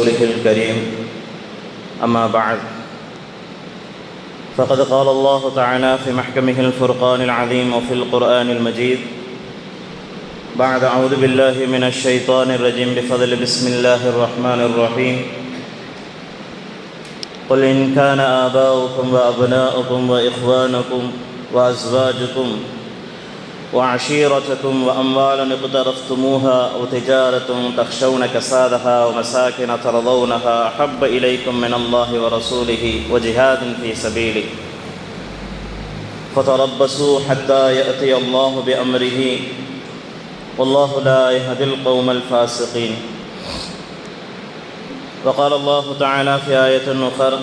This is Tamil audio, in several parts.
الكريم أما بعد فقد قال الله تعالى في محكمه الفرقان العظيم وفي القرآن المجيد بعد أعوذ بالله من الشيطان الرجيم بفضل بسم الله الرحمن الرحيم قل إن كان آباؤكم وأبناؤكم وإخوانكم وأزواجكم وعشيرتكم وأموالا اقترفتموها وتجارة تخشون كسادها ومساكن ترضونها أحب إليكم من الله ورسوله وجهاد في سبيله فتربصوا حتى يأتي الله بأمره والله لا يهدي القوم الفاسقين. وقال الله تعالى في آية أخرى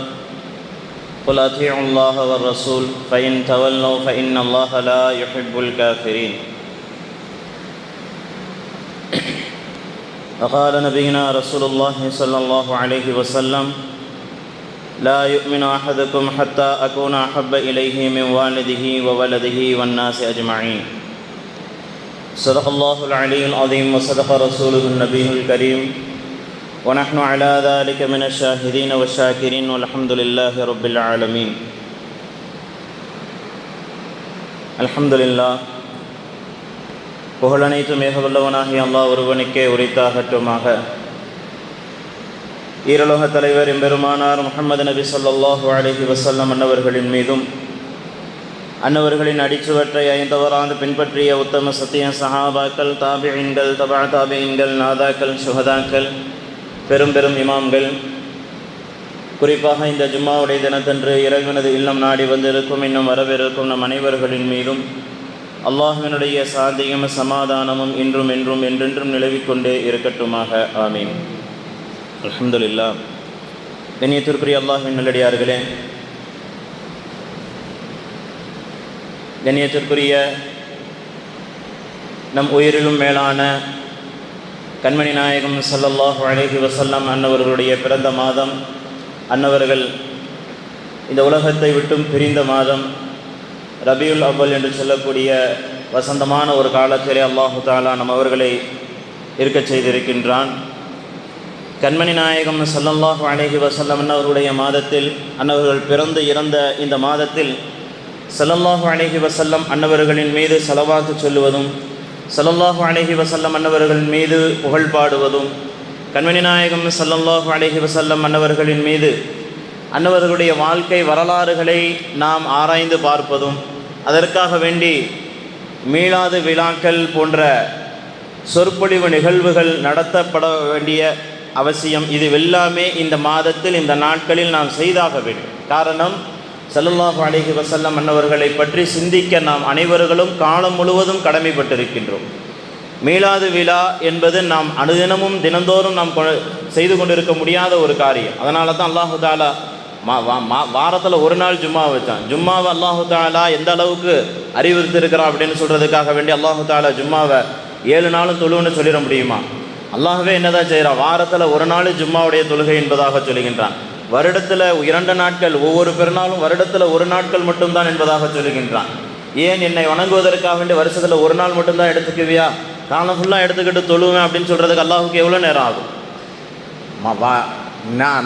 قل أطيعوا الله والرسول فإن تولوا فإن الله لا يحب الكافرين. وقال نبينا رسول الله صلى الله عليه وسلم لا يؤمن أحدكم حتى أكون أحب إليه من والده وولده والناس أجمعين. صدق الله العلي العظيم وصدق رسوله النبي الكريم ونحن على ذلك من الشاهدين والشاكرين والحمد لله رب العالمين. الحمد لله. புகழனைத்தும் ஏகவல்லவனாகிய அல்லாஹ் ஒருவனுக்கே உரித்தாகட்டுமாக. ஈரலோக தலைவர் எம்பெருமானார் முஹம்மது நபி ஸல்லல்லாஹு அலைஹி வஸல்லம் அன்னவர்களின் மீதும் அன்னவர்களின் அடிச்சுவற்றை ஐந்தவராந்து பின்பற்றிய உத்தம சத்திய சஹாபாக்கள், தாபிஈன்கள், தபா தாபிஈன்கள், நாதாக்கள், சுஹதாக்கள், பெரும் பெரும் இமாம்கள், குறிப்பாக இந்த ஜும்மாவுடைய தினத்தன்று இறைவனது இல்லம் நாடி வந்திருக்கும் இன்னும் வரவிருக்கும் நம் அனைவர்களின் மீதும் அல்லாஹ்வினுடைய சாந்தியும் சமாதானமும் இன்றும் என்றும் என்றென்றும் நிலவிக்கொண்டே இருக்கட்டுமாக. ஆமீன். அல்ஹம்துலில்லாஹ். கண்ணியத்திற்குரிய அல்லாஹ்வின் நல்லடியார்களே, கண்ணியத்திற்குரிய நம் உயிரிலும் மேலான கண்மணி நாயகம் ஸல்லல்லாஹு அலைஹி வஸல்லம் அன்னவர்களுடைய பிறந்த மாதம், அன்னவர்கள் இந்த உலகத்தை விட்டும் பிரிந்த மாதம் ரபியுல் அவ்வல் என்று சொல்லக்கூடிய வசந்தமான ஒரு காலத்திலே அல்லாஹு தஆலா நம் அவர்களை இருக்கச் செய்திருக்கின்றான். கண்மணி நாயகம் ஸல்லல்லாஹு அலைஹி வஸல்லம் அன்னவர்களுடைய மாதத்தில், அன்னவர்கள் பிறந்து இறந்த இந்த மாதத்தில் ஸல்லல்லாஹு அலைஹி வஸல்லம் அன்னவர்களின் மீது ஸலவாத்து சொல்லுவதும், ஸல்லல்லாஹு அலைஹி வஸல்லம் அன்னவர்களின் மீது புகழ் பாடுவதும், கண்மணி நாயகம் ஸல்லல்லாஹு அலைஹி வஸல்லம் அன்னவர்களின் மீது அன்னவர்களுடைய வாழ்க்கை வரலாறுகளை நாம் ஆராய்ந்து பார்ப்பதும், அதற்காக வேண்டி மீளாது விழாக்கள் போன்ற சொற்பொழிவு நிகழ்வுகள் நடத்தப்பட வேண்டிய அவசியம், இது எல்லாமே இந்த மாதத்தில் இந்த நாட்களில் நாம் செய்தாக வேண்டும். காரணம், ஸல்லல்லாஹு அலைஹி வஸல்லம் அன்னவர்களை பற்றி சிந்திக்க நாம் அனைவர்களும் காலம் முழுவதும் கடமைப்பட்டிருக்கின்றோம். மீளாது விழா என்பது நாம் அனுதினமும் தினந்தோறும் நாம் செய்து கொண்டிருக்க முடியாத ஒரு காரியம். அதனால தான் அல்லாஹு தஆலா வாரத்தில் ஒரு நாள் ஜும்மா வச்சான். ஜும்மாவை அல்லாஹு தஆலா எந்த அளவுக்கு அறிவுறுத்திருக்கிறான் அப்படின்னு சொல்கிறதுக்காக வேண்டி அல்லாஹு தஆலா ஜும்மாவை 7 நாளும் தொழுன்னு சொல்லிட முடியுமா? அல்லாஹ்வே என்னதான் செய்கிறான், வாரத்தில் ஒரு நாள் ஜும்மாவுடைய தொழுகை என்பதாக சொல்லுகின்றான். வருடத்தில் 2 நாட்கள், ஒவ்வொரு பெருநாளும் வருடத்தில் 1 நாட்கள் மட்டும்தான் என்பதாக சொல்லுகின்றான். ஏன் என்னை வணங்குவதற்காக வேண்டிய வருஷத்தில் ஒரு நாள் மட்டும்தான் எடுத்துக்குவியா, காலம் ஃபுல்லாக எடுத்துக்கிட்டு தொழுவேன் அப்படின்னு சொல்கிறதுக்கு அல்லாஹுக்கு எவ்வளோ நேரம் ஆகும்?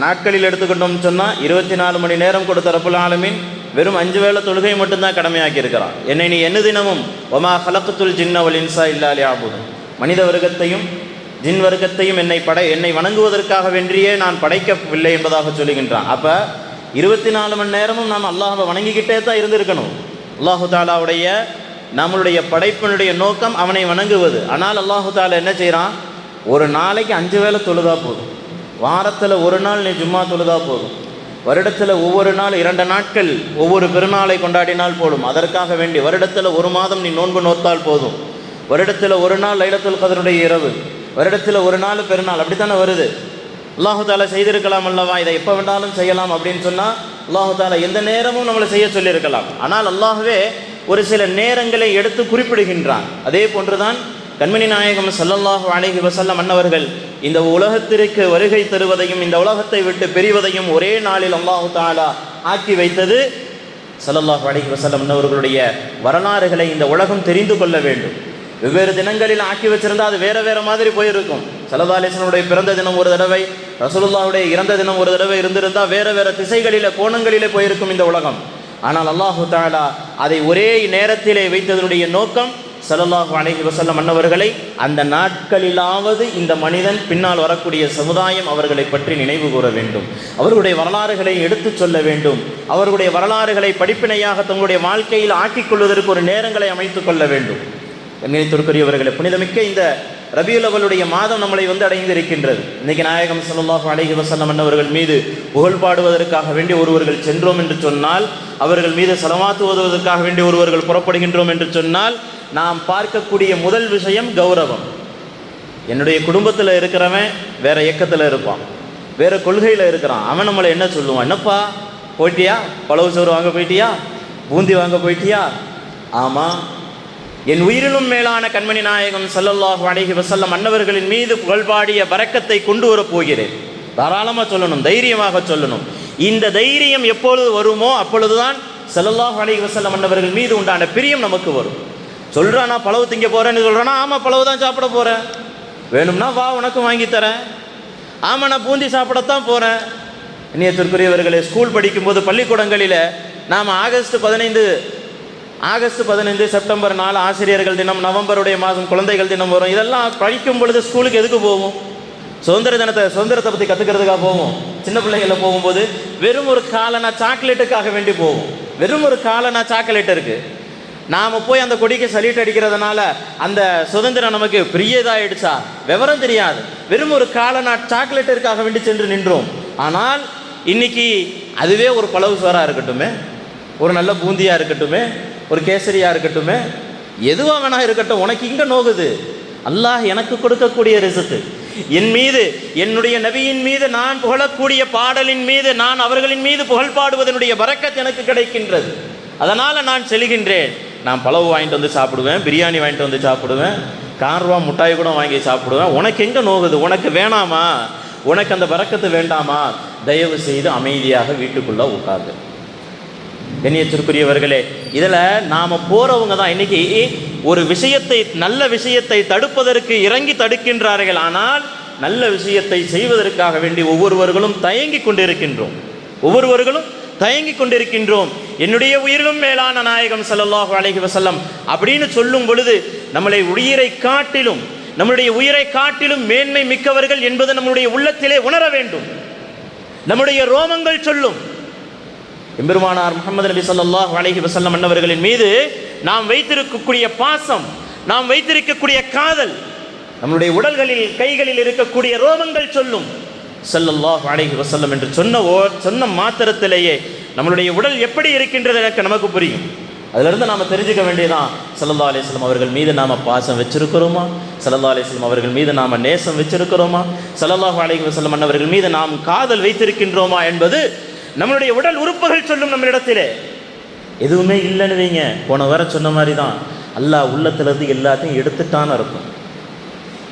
நாட்களில் எடுத்துக்கிட்டோம்னு சொன்னால் 24 மணி நேரம் கொடுத்த ரப்புல் ஆலமீன் வெறும் 5 வேளை தொழுகை மட்டும்தான் கடமையாக்கி இருக்கிறான். என்னை நீ என்ன தினமும் வமா ஹலக்துல் ஜின்ன வல் இன்ஸா இல்லா லியஅபுதுன், மனித வர்க்கத்தையும் ஜின் வர்க்கத்தையும் என்னை வணங்குவதற்காக வென்றியே நான் படைக்கவில்லை என்பதாக சொல்லுகின்றான். அப்போ 24 மணி நேரமும் நாம் அல்லாஹ்வை வணங்கிக்கிட்டே தான் இருந்திருக்கணும். அல்லாஹு தாலாவுடைய நம்மளுடைய படைப்பினுடைய நோக்கம் அவனை வணங்குவது. ஆனால் அல்லாஹு தாலா என்ன செய்கிறான், ஒரு நாளைக்கு 5 வேளை தொழுதா போதும், வாரத்தில் ஒரு நாள் நீ ஜும்மா தொழுதா போதும், வருடத்தில் ஒவ்வொரு நாள் 2 நாட்கள் ஒவ்வொரு பெருநாளை கொண்டாடினால் போதும், அதற்காக வேண்டி வருடத்தில் 1 மாதம் நீ நோன்பு நோத்தால் போதும், வருடத்தில் ஒரு நாள் லைலத்துல் கத்ருடைய இரவு, வருடத்தில் ஒரு நாள் பெருநாள், அப்படித்தானே வருது. அல்லாஹு தாலா செய்திருக்கலாம் அல்லவா, இதை எப்போ வேண்டாலும் செய்யலாம் அப்படின்னு சொன்னால் அல்லாஹு தாலா எந்த நேரமும் நம்மளை செய்ய சொல்லியிருக்கலாம். ஆனால் அல்லாஹ்வே ஒரு சில நேரங்களை எடுத்து குறிப்பிடுகின்றான். அதே போன்றுதான் கண்மணி நாயகம் ஸல்லல்லாஹு அலைஹி வஸல்லம் அன்னவர்கள் இந்த உலகத்திற்கு வருகை தருவதையும் இந்த உலகத்தை விட்டு பிரிவதையும் ஒரே நாளில் அல்லாஹு தஆலா ஆக்கி வைத்தது. ஸல்லல்லாஹு அலைஹி வஸல்லம் அன்னவர்களுடைய வரலாறுகளை இந்த உலகம் தெரிந்து கொள்ள வேண்டும். வெவ்வேறு தினங்களில் ஆக்கி வச்சிருந்தால் அது வேறு வேறு மாதிரி போயிருக்கும். ஸல்லல்லாஹு அலைஹி வஸல்லம் பிறந்த தினம் ஒரு தடவை, ரசூலுல்லாஹ்வுடைய இறந்த தினம் ஒரு தடவை இருந்திருந்தால் வேறு வேறு திசைகளிலே கோணங்களிலே போயிருக்கும் இந்த உலகம். ஆனால் அல்லாஹு தஆலா அதை ஒரே நேரத்திலே வைத்ததனுடைய நோக்கம் ஸல்லல்லாஹு அலைஹி வஸல்லம் அன்னவர்களை அந்த நாட்களிலாவது இந்த மனிதன் பின்னால் வரக்கூடிய சமுதாயம் அவர்களை பற்றி நினைவு கூற வேண்டும், அவர்களுடைய வரலாறுகளை எடுத்துச் சொல்ல வேண்டும், அவர்களுடைய வரலாறுகளை படிப்பினையாக தங்களுடைய வாழ்க்கையில் ஆக்கிக் கொள்வதற்கு ஒரு நேரங்களை அமைத்துக் கொள்ள வேண்டும். கண்ணியத்திற்குரியவர்களே, புனிதமிக்க இந்த ரபியுல் அவலுடைய மாதம் நம்மளை அடைந்திருக்கின்றது. இன்னைக்கு நாயகம் ஸல்லல்லாஹு அலைஹி வஸல்லம் அன்னவர்கள் மீது புகழ் பாடுவதற்காக வேண்டி ஒருவர்கள் சென்றோம் என்று சொன்னால், அவர்கள் மீது ஸலவாத் ஓதுவதற்காக வேண்டி ஒருவர்கள் புறப்படுகின்றோம் என்று சொன்னால், நாம் பார்க்கக்கூடிய முதல் விஷயம் கௌரவம். என்னுடைய குடும்பத்தில் இருக்கிறவன் வேற இயக்கத்தில் இருப்பான், வேற கொள்கையில் இருக்கிறான், அவன் நம்மளை என்ன சொல்லுவான்? என்னப்பா போயிட்டியா, பழவு சோறு வாங்க போயிட்டியா, பூந்தி வாங்க போயிட்டியா? ஆமாம், என் உயிரிலும் மேலான கண்மணி நாயகம் ஸல்லல்லாஹு அலைஹி வஸல்லம் அன்னவர்களின் மீது புகழ்பாடிய பரக்கத்தை கொண்டு வரப் போகிறேன். தாராளமாக சொல்லணும், தைரியமாக சொல்லணும். இந்த தைரியம் எப்பொழுது வருமோ அப்பொழுதுதான் ஸல்லல்லாஹு அலைஹி வஸல்லம் அன்னவர்கள் மீது உண்டான பிரியம் நமக்கு வரும். சொல்கிறானா பழவு திங்க போகிறேன்னு சொல்கிறானா, ஆமாம் பழவு தான் சாப்பிட போகிறேன், வேணும்னா வா உனக்கு வாங்கி தரேன், ஆமாம் நான் பூந்தி சாப்பிடத்தான் போகிறேன். இனியத்திற்குரியவர்களே, ஸ்கூல் படிக்கும்போது பள்ளிக்கூடங்களில் நாம் ஆகஸ்ட் 15 செப்டம்பர் 4 ஆசிரியர்கள் தினம், நவம்பருடைய மாதம் குழந்தைகள் தினம் வரும். இதெல்லாம் படிக்கும் பொழுது ஸ்கூலுக்கு எதுக்கு போவோம்? சுதந்திரத்தை பற்றி கற்றுக்கிறதுக்காக போவோம். சின்ன பிள்ளைகளை போகும்போது வெறும் ஒரு காலனா சாக்லேட்டுக்காக வேண்டி போவோம். வெறும் ஒரு காலனா சாக்லேட் இருக்குது, நாம் போய் அந்த கொடிக்கு சல்யூட் அடிக்கிறதுனால அந்த சுதந்திரம் நமக்கு பிரியதாயிடுச்சா? விவரம் தெரியாது. வெறும் ஒரு காலனா சாக்லேட்டிற்காக வேண்டி சென்று நின்றோம். ஆனால் இன்னைக்கு அதுவே ஒரு பழவு சோறாக இருக்கட்டுமே, ஒரு நல்ல பூந்தியாக இருக்கட்டுமே, ஒரு கேசரியாக இருக்கட்டுமே, எதுவாக வேணா இருக்கட்டும், உனக்கு இங்கே நோகுது. அல்லாஹ் எனக்கு கொடுக்கக்கூடிய ரிஸ்க், என் மீது என்னுடைய நபியின் மீது நான் புகழக்கூடிய பாடலின் மீது நான் அவர்களின் மீது புகழ் பாடுவதனுடைய பரக்கத் எனக்கு கிடைக்கின்றது. அதனால் நான் செல்கின்றேன். நான் பழவு வாங்கிட்டு வந்து சாப்பிடுவேன், பிரியாணி வாங்கிட்டு வந்து சாப்பிடுவேன், கார்வா மிட்டாய் கூட வாங்கி சாப்பிடுவேன். உனக்கு எங்கே நோகுது? உனக்கு வேணாமா? உனக்கு அந்த பரக்கத்து வேண்டாமா? தயவு செய்து அமைதியாக வீட்டுக்குள்ளே உட்கார்ந்து. கண்ணியத்திற்குரியவர்களே, இதில் நாம் போகிறவங்க தான் இன்றைக்கி ஒரு விஷயத்தை, நல்ல விஷயத்தை தடுப்பதற்கு இறங்கி தடுக்கின்றார்கள். ஆனால் நல்ல விஷயத்தை செய்வதற்காக வேண்டி ஒவ்வொருவர்களும் தயங்கி கொண்டிருக்கின்றோம். என்னுடைய உயிரிலும் மேலான நாயகம் ஸல்லல்லாஹு அலைஹி வஸல்லம் அப்படின்னு சொல்லும் பொழுது நம்முடைய உயிரை காட்டிலும் மேன்மை மிக்கவர்கள் என்பது நம்முடைய உள்ளத்திலே உணர வேண்டும். நம்முடைய ரோமங்கள் சொல்லும். எம்பெருமானார் முஹம்மது நபி ஸல்லல்லாஹு அலைஹி வஸல்லம் அன்னவர்களின் மீது நாம் வைத்திருக்கக்கூடிய பாசம், நாம் வைத்திருக்கக்கூடிய காதல், நம்முடைய உடல்களில் கைகளில் இருக்கக்கூடிய ரோமங்கள் சொல்லும். ஸல்லல்லாஹு அலைஹி வஸல்லம் என்று சொன்ன மாத்திரத்திலேயே நம்மளுடைய உடல் எப்படி இருக்கின்றது எனக்கு நமக்கு புரியும். அதிலிருந்து நாம் தெரிஞ்சுக்க வேண்டியதான், ஸல்லல்லாஹு அலைஹி வஸல்லம் அவர்கள் மீது நாம் பாசம் வச்சிருக்கிறோமா, ஸல்லல்லாஹு அலைஹி வஸல்லம் அவர்கள் மீது நாம் நேசம் வச்சிருக்கிறோமா, ஸல்லல்லாஹு அலைஹி வஸல்லம் அன்னவர்கள் மீது நாம் காதல் வைத்திருக்கின்றோமா என்பது நம்மளுடைய உடல் உறுப்புகள் சொல்லும். நம்மளிடத்திலே எதுவுமே இல்லைன்னு வைங்க, போன வாரம் சொன்ன மாதிரி தான், அல்லாஹ் உள்ளத்திலிருந்து எல்லாத்தையும் எடுத்துட்டான்னு இருக்கும்.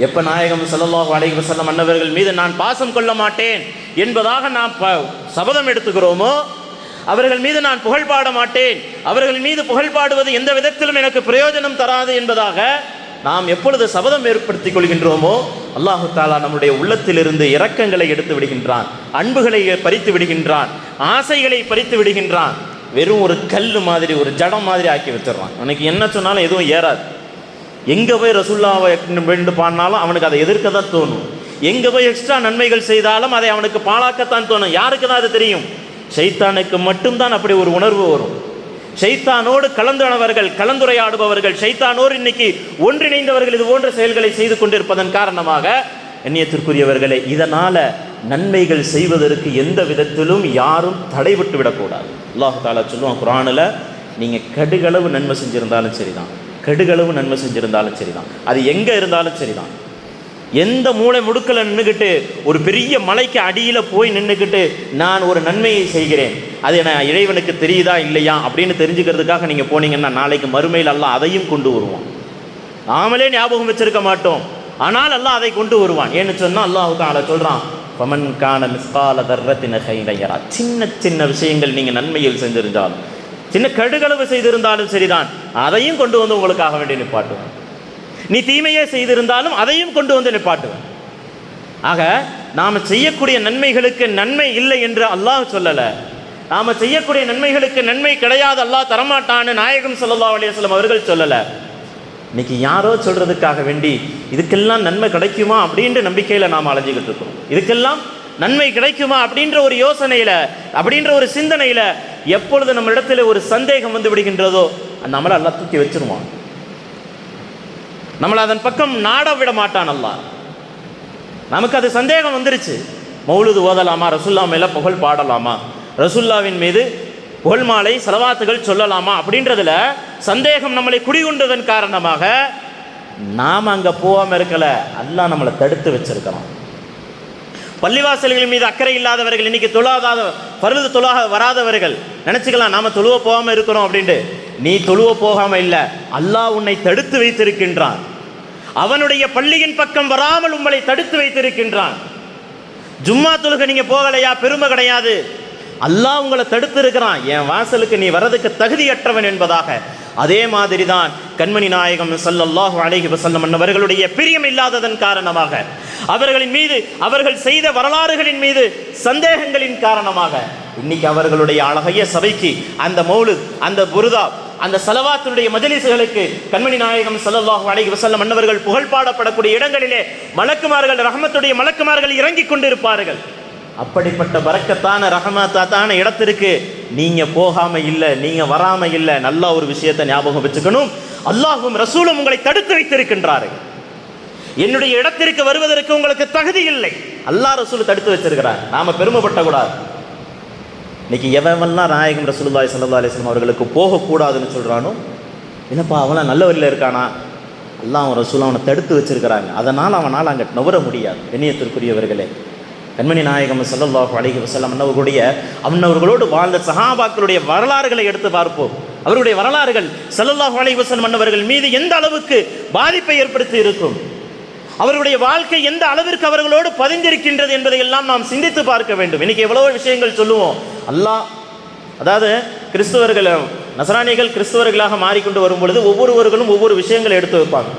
எப்போ நாயகம் ஸல்லல்லாஹு அலைஹி வஸல்லம் அன்னவர்கள் மீது நான் பாசம் கொள்ள மாட்டேன் என்பதாக நாம் சபதம் எடுத்துக்கிறோமோ, அவர்கள் மீது நான் புகழ் பாட மாட்டேன், அவர்கள் மீது புகழ் பாடுவது எந்த விதத்திலும் எனக்கு பிரயோஜனம் தராது என்பதாக நாம் எப்பொழுது சபதம் ஏற்படுத்திக் கொள்கின்றோமோ, அல்லாஹு தாலா நம்முடைய உள்ளத்திலிருந்து இரக்கங்களை எடுத்து விடுகின்றான், அன்புகளை பறித்து விடுகின்றான், ஆசைகளை பறித்து விடுகின்றான். வெறும் ஒரு கல் மாதிரி, ஒரு ஜடம் மாதிரி ஆக்கி வச்சிடறான். அவனுக்கு என்ன சொன்னாலும் எதுவும் ஏறாது. எங்கே போய் ரசூலுல்லாஹ்வை வேண்டு பாடினாலும் அவனுக்கு அதை எதிர்க்க தான் தோணும். எங்கே போய் எக்ஸ்ட்ரா நன்மைகள் செய்தாலும் அதை அவனுக்கு பாழாக்கத்தான் தோணும். யாருக்கு தான் அது தெரியும்? ஷைத்தானுக்கு மட்டும்தான் அப்படி ஒரு உணர்வு வரும். ஷைத்தானோடு கலந்துரையாடுபவர்கள், ஷைத்தானோடு இன்னைக்கு ஒன்றிணைந்தவர்கள் இது போன்ற செயல்களை செய்து கொண்டிருப்பதன் காரணமாக, எண்ணியத்திற்குரியவர்களே, இதனால் நன்மைகள் செய்வதற்கு எந்த விதத்திலும் யாரும் தடைபட்டு விடக்கூடாது. அல்லாஹ் தஆலா சொல்லுவான் குர்ஆனில், நீங்கள் கடுகளவு நன்மை செஞ்சிருந்தாலும் சரிதான், அது எங்கே இருந்தாலும் சரிதான், எந்த மூளை முடுக்கல நின்றுக்கிட்டு ஒரு பெரிய மலைக்கு அடியில் போய் நின்றுக்கிட்டு நான் ஒரு நன்மையை செய்கிறேன், அது நான் இறைவனுக்கு தெரியுதா இல்லையா அப்படின்னு தெரிஞ்சுக்கிறதுக்காக நீங்கள் போனீங்கன்னா நாளைக்கு மறுமையில் அல்லாஹ் அதையும் கொண்டு வருவான். நாமளே ஞாபகம் வச்சிருக்க மாட்டோம், ஆனால் அல்லாஹ் அதை கொண்டு வருவான். ஏன்னு சொன்னால் அல்லாஹ் தஆலா சொல்கிறான், ஃபமன் கான மிஸ்கால தர்ரத்தின கைர யரா. சின்ன விஷயங்கள் நீங்கள் நன்மையில் செஞ்சிருந்தாலும், சின்ன கடுகளவு செய்திருந்தாலும் சரிதான், அதையும் கொண்டு வந்து உங்களுக்காக வேண்டி நிப்பாட்டுவேன். நீ தீமையே செய்திருந்தாலும் அதையும் கொண்டு வந்து நிப்பாட்டுவேன். ஆக நாம் செய்யக்கூடிய நன்மைகளுக்கு நன்மை இல்லை என்று அல்லாஹ் சொல்லலை. நாம் செய்யக்கூடிய நன்மைகளுக்கு நன்மை கிடையாது, அல்லாஹ் தரமாட்டான்னு நாயகம் ஸல்லல்லாஹு அலைஹி வஸல்லம் அவர்கள் சொல்லலை. இன்னைக்கு யாரோ சொல்கிறதுக்காக வேண்டி இதுக்கெல்லாம் நன்மை கிடைக்குமா அப்படின்ற நம்பிக்கையில் நாம் அலைஞ்சிக்கிட்டு இருக்கோம். இதுக்கெல்லாம் நன்மை கிடைக்குமா அப்படின்ற ஒரு யோசனையில், அப்படின்ற ஒரு சிந்தனையில் எப்பொழுது நம்ம இடத்துல ஒரு சந்தேகம் வந்து விடுகின்றதோ நம்மளை அல்லாஹ் தூக்கி வச்சிருவான். நம்மளை அதன் பக்கம் நாட விட மாட்டான் அல்லாஹ். நமக்கு அது சந்தேகம் வந்துருச்சு. மௌலூது ஓதலாமா, ரசூல்லா மேலே புகழ் பாடலாமா, ரசூல்லாவின் மீது புகழ் மாலை ஸலவாத்துகள் சொல்லலாமா அப்படின்றதுல சந்தேகம் நம்மளை குடிகொண்டதன் காரணமாக நாம் அங்கே போகாமல் இருக்கலை, அல்லாஹ் நம்மளை தடுத்து வச்சிருக்கிறோம். பள்ளிவாசல்கள் மீது அக்கறை இல்லாதவர்கள், இன்னைக்கு பருது தொழாக வராதவர்கள் நினச்சிக்கலாம் நாம் தொழுவ போகாமல் இருக்கிறோம் அப்படின்ட்டு. நீ தொழுவ போகாமல் இல்லை, அல்லாஹ் உன்னை தடுத்து வைத்திருக்கின்றான். அவனுடைய பள்ளியின் பக்கம் வராமல் உங்களை தடுத்து வைத்திருக்கின்றான். ஜும்மா தொழுகை நீங்கள் போகலையா, பெருமை கிடையாது, அல்லாஹ் உங்களை தடுத்து இருக்கிறான், என் வாசலுக்கு நீ வரதுக்கு தகுதியற்றவன் என்பதாக. அதே மாதிரி தான் கண்மணி நாயகம் ஸல்லல்லாஹு அலைஹி வஸல்லம் அவர்களுடைய பிரியம் இல்லாததன் காரணமாக, அவர்களின் மீது அவர்கள் செய்த வரலாறுகளின் மீது சந்தேகங்களின் காரணமாக இன்னைக்கு அவர்களுடைய அழகிய சபைக்கு அந்த மௌலித், அந்த புருதா, அந்த ஸலவாத்துடைய மஜ்லிஸ்களுக்கு கண்மணி நாயகம் ஸல்லல்லாஹு அலைஹி வஸல்லம் அன்னவர்கள் புகழ் பாடப்படக்கூடிய இடங்களிலே மலக்குமார்கள், ரஹ்மத்துடைய மலக்குமார்கள் இறங்கி கொண்டிருப்பார்கள். அப்படிப்பட்ட பரக்கத்தான ரஹமத்தான இடத்திற்கு நீங்க போகாம இல்லை, நீங்க வராம இல்லை. நல்ல ஒரு விஷயத்தை ஞாபகம் வச்சுக்கணும், அல்லாஹ்வும் ரசூலும் உங்களை தடுத்து வைத்திருக்கின்றார்கள். என்னுடைய இடத்திற்கு வருவதற்கு உங்களுக்கு தகுதி இல்லை, அல்லாஹ் ரசூல் தடுத்து வச்சிருக்கிறார். நாம பெருமைப்பட்ட கூடாது. இன்னைக்கு எவெல்லாம் நாயகம் ரசூலுல்லாஹி ஸல்லல்லாஹு அலைஹி வஸல்லம் அவர்களுக்கு போகக்கூடாதுன்னு சொல்றானோ, என்னப்பா அவன் நல்ல வழியில் இருக்கானா, அல்லாஹ் ரசூல் அவனை தடுத்து வச்சிருக்கிறாங்க, அதனால் அவனால் அங்கே நுவர முடியாது. கண்ணியத்திற்குரியவர்களே, கண்மணி நாயகம் ஸல்லல்லாஹு அலைஹி வஸல்லம் அவர்களோடு வாழ்ந்த சஹாபாக்களுடைய வரலாறுகளை எடுத்து பார்ப்போம். அவருடைய வரலாறுகள் ஸல்லல்லாஹு அலைஹி வஸல்லம் அவர்கள் மீது எந்த அளவுக்கு பாதிப்பை ஏற்படுத்தி இருக்கும், அவருடைய வாழ்க்கை எந்த அளவிற்கு அவர்களோடு பதிந்திருக்கின்றது என்பதை எல்லாம் நாம் சிந்தித்து பார்க்க வேண்டும். இன்னைக்கு எவ்வளவோ விஷயங்கள் சொல்லுவோம். அல்லாஹ், அதாவது கிறிஸ்தவர்கள், நசரானிகள் கிறிஸ்தவர்களாக மாறிக்கொண்டு வரும் பொழுது ஒவ்வொருவர்களும் ஒவ்வொரு விஷயங்களை எடுத்து வைப்பாங்க.